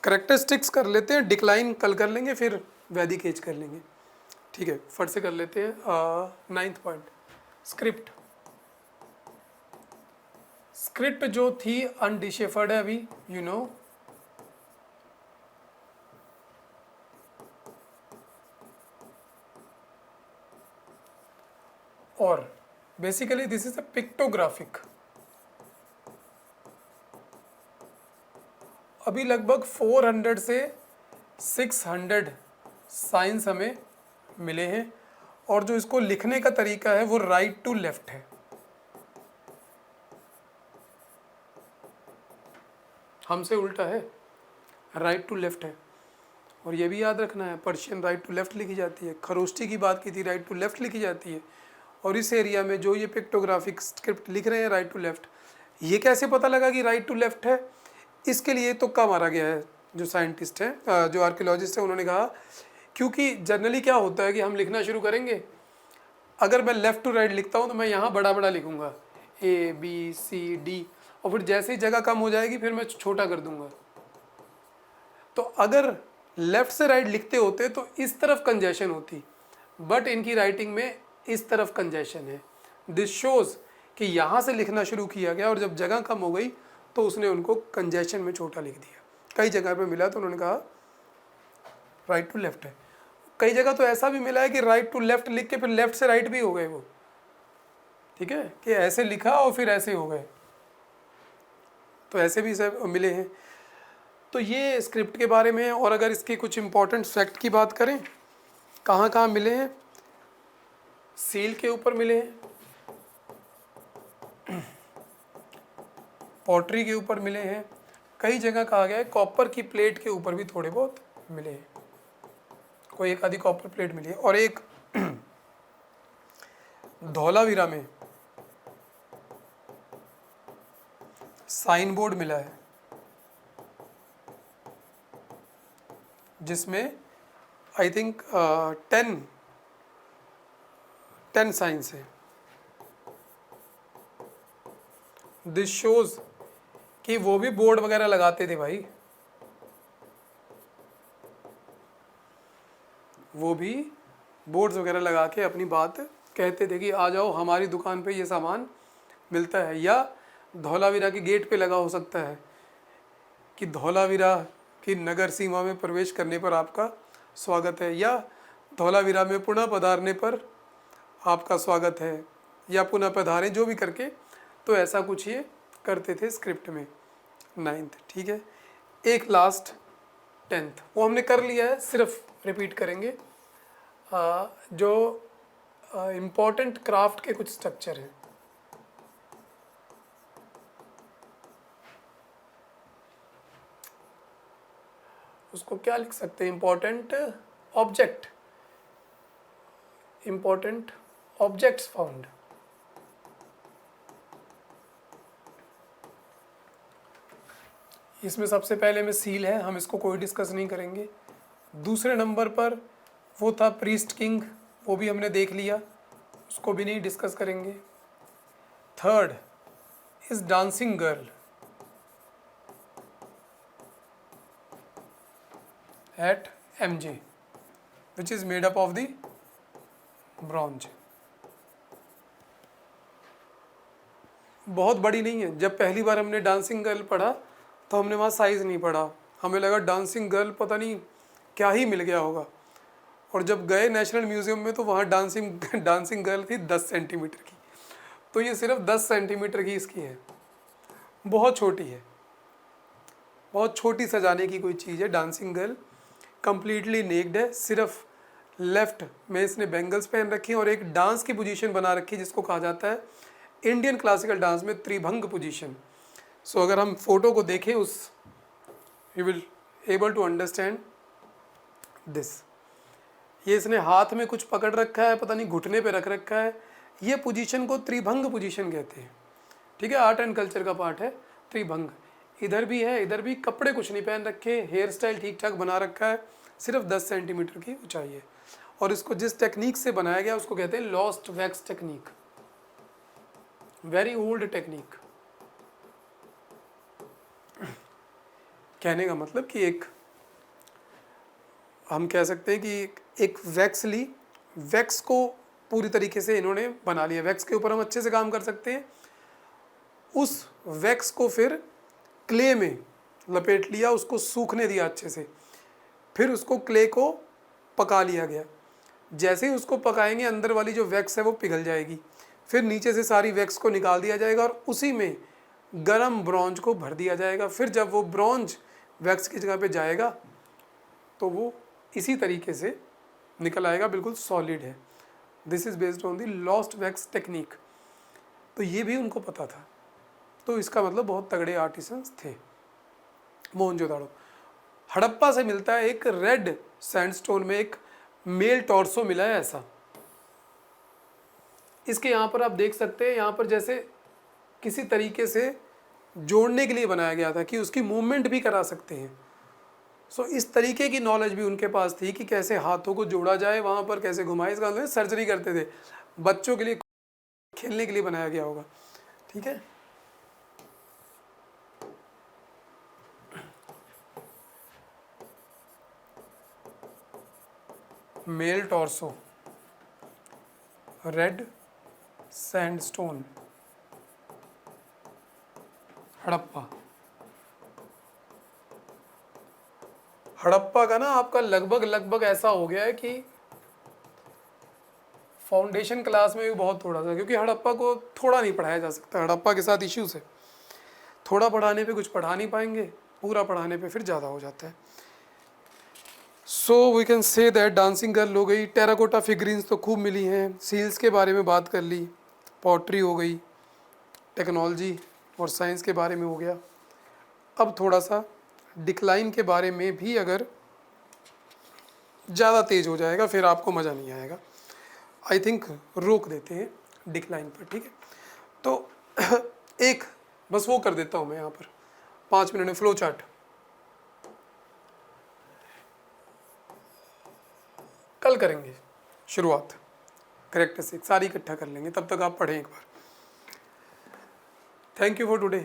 करेक्टरिस्टिक्स कर लेते हैं, डिक्लाइन कल कर लेंगे, फिर वैदिक एज कर लेंगे। ठीक है, फट से कर लेते हैं। 9th point, script. स्क्रिप्ट जो थी अनडिशेफर्ड है अभी, यू नो, और basically this is a pictographic. अभी लगभग 400 से 600 साइंस हमें मिले हैं, और जो इसको लिखने का तरीका है वो राइट टू लेफ्ट है। हमसे उल्टा है, राइट टू लेफ्ट है। और ये भी याद रखना है, पर्शियन राइट टू लेफ्ट लिखी जाती है, खरोष्टी की बात की थी राइट टू लेफ्ट लिखी जाती है। और इस एरिया में जो ये पिक्टोग्राफिक स्क्रिप्ट लिख रहे हैं राइट टू लेफ्ट, ये कैसे पता लगा कि राइट टू लेफ्ट है? इसके लिए तुक्का मारा गया है। जो साइंटिस्ट हैं, जो आर्कियोलॉजिस्ट हैं, उन्होंने कहा क्योंकि जनरली क्या होता है कि हम लिखना शुरू करेंगे, अगर मैं लेफ़्ट टू राइट लिखता हूँ तो मैं यहाँ बड़ा बड़ा लिखूँगा ABCD, और फिर जैसे ही जगह कम हो जाएगी फिर मैं छोटा कर दूँगा। तो अगर लेफ़्ट से राइट लिखते होते तो इस तरफ कंजेशन होती, बट इनकी राइटिंग में इस तरफ कंजेशन है। दिस शोज़ कि यहाँ से लिखना शुरू किया गया, और जब जगह कम हो गई तो उसने उनको कंजेशन में छोटा लिख दिया। कई जगह पे मिला तो उन्होंने कहा राइट टू लेफ्ट है। कई जगह तो ऐसा भी मिला है कि राइट टू लेफ्ट लिख के फिर लेफ्ट से राइट भी हो गए वो। ठीक है, कि ऐसे लिखा और फिर ऐसे हो गए, तो ऐसे भी सब मिले हैं। तो ये स्क्रिप्ट के बारे में है। और अगर इसके कुछ इंपॉर्टेंट फैक्ट की बात करें, कहाँ कहाँ मिले हैं, सील के ऊपर मिले हैं, पॉटरी के ऊपर मिले हैं, कई जगह कहा गया है कॉपर की प्लेट के ऊपर भी थोड़े बहुत मिले हैं, कोई एक आधी कॉपर प्लेट मिली है। और एक धौलावीरा में साइन बोर्ड मिला है जिसमें आई थिंक 10 साइंस है। दिस शोज कि वो भी बोर्ड वगैरह लगाते थे भाई, वो भी बोर्ड्स वगैरह लगा के अपनी बात कहते थे कि आ जाओ हमारी दुकान पे ये सामान मिलता है। या धौलावीरा की गेट पे लगा हो सकता है कि धौलावीरा की नगर सीमा में प्रवेश करने पर आपका स्वागत है, या धौलावीरा में पुनः पधारने पर आपका स्वागत है, या पुनः पधारें, जो भी करके। तो ऐसा कुछ ये करते थे स्क्रिप्ट में। 9th, ठीक है। एक लास्ट 10th वो हमने कर लिया है, सिर्फ रिपीट करेंगे। जो इम्पोर्टेंट क्राफ्ट के कुछ स्ट्रक्चर हैं, उसको क्या लिख सकते हैं, important object, important objects found. इसमें सबसे पहले में सील है, हम इसको कोई डिस्कस नहीं करेंगे। दूसरे नंबर पर वो था प्रीस्ट किंग, वो भी हमने देख लिया, उसको भी नहीं डिस्कस करेंगे। Third is dancing girl at MJ which is made up of the bronze. बहुत बड़ी नहीं है। जब पहली बार हमने डांसिंग गर्ल पढ़ा तो हमने वहाँ साइज़ नहीं पढ़ा, हमें लगा डांसिंग गर्ल पता नहीं क्या ही मिल गया होगा। और जब गए नेशनल म्यूज़ियम में तो वहाँ डांसिंग गर्ल थी 10 सेंटीमीटर की। तो ये सिर्फ 10 सेंटीमीटर की इसकी है, बहुत छोटी है, बहुत छोटी सजाने की कोई चीज़ है। डांसिंग गर्ल कम्प्लीटली नेक्ड है, सिर्फ लेफ्ट में इसने बैंगल्स पहन रखी हैं और एक डांस की पोजीशन बना रखी है जिसको कहा जाता है इंडियन क्लासिकल डांस में त्रिभंग पोजीशन। सो अगर हम फोटो को देखें उस you will able to understand this. ये इसने हाथ में कुछ पकड़ रखा है, पता नहीं घुटने पे रख रखा है। ये पोजीशन को त्रिभंग पोजीशन कहते हैं, ठीक है। आर्ट एंड कल्चर का पार्ट है त्रिभंग। इधर भी है, इधर भी, कपड़े कुछ नहीं पहन रखे, हेयर स्टाइल ठीक ठाक बना रखा है, सिर्फ 10 सेंटीमीटर की ऊंचाई है। और इसको जिस टेक्निक से बनाया गया उसको कहते हैं lost wax technique, very old technique. कहने का मतलब कि एक हम कह सकते हैं कि एक वैक्स ली, वैक्स को पूरी तरीके से इन्होंने बना लिया। वैक्स के ऊपर हम अच्छे से काम कर सकते हैं। उस वैक्स को फिर क्ले में लपेट लिया, उसको सूखने दिया अच्छे से, फिर उसको क्ले को पका लिया गया। जैसे ही उसको पकाएंगे अंदर वाली जो वैक्स है वो पिघल जाएगी, फिर नीचे से सारी वैक्स को निकाल दिया जाएगा और उसी में गरम ब्रॉन्ज को भर दिया जाएगा। फिर जब वो ब्रॉन्ज वैक्स की जगह पे जाएगा तो वो इसी तरीके से निकल आएगा, बिल्कुल सॉलिड है। This is based on the lost wax technique. तो ये भी उनको पता था, तो इसका मतलब बहुत तगड़े आर्टिसंस थे। मोहनजोदाड़ो हड़प्पा से मिलता है एक रेड सैंडस्टोन में एक मेल टॉर्सो मिला है ऐसा। इसके यहाँ पर आप देख सकते हैं, यहाँ पर जैसे किसी तरीके से जोड़ने के लिए बनाया गया था कि उसकी मूवमेंट भी करा सकते हैं। सो इस तरीके की नॉलेज भी उनके पास थी कि कैसे हाथों को जोड़ा जाए, वहाँ पर कैसे घुमाए। इसका मतलब सर्जरी करते थे, बच्चों के लिए खेलने के लिए बनाया गया होगा, ठीक है। Male torso red sandstone Harappa. Harappa का ना आपका लगभग ऐसा हो गया है कि फाउंडेशन क्लास में भी बहुत थोड़ा सा, क्योंकि हड़प्पा को थोड़ा नहीं पढ़ाया जा सकता। हड़प्पा के साथ इश्यूज है, थोड़ा पढ़ाने पे कुछ पढ़ा नहीं पाएंगे, पूरा पढ़ाने पे फिर ज़्यादा हो जाता है। So we can say that dancing girl हो गई, टेराकोटा फिगरिन्स तो खूब मिली हैं, सील्स के बारे में बात कर ली, पॉटरी हो गई, टेक्नोलॉजी और साइंस के बारे में हो गया। अब थोड़ा सा डिक्लाइन के बारे में भी अगर ज़्यादा तेज हो जाएगा फिर आपको मज़ा नहीं आएगा। आई थिंक रोक देते हैं डिक्लाइन पर, ठीक है। तो एक बस वो कर देता हूँ मैं यहाँ पर 5 मिनट में फ्लो चार्ट। कल करेंगे शुरुआत, करेक्टरिस्टिक सारी इकट्ठा कर लेंगे, तब तक आप पढ़ें एक बार। Thank you for today.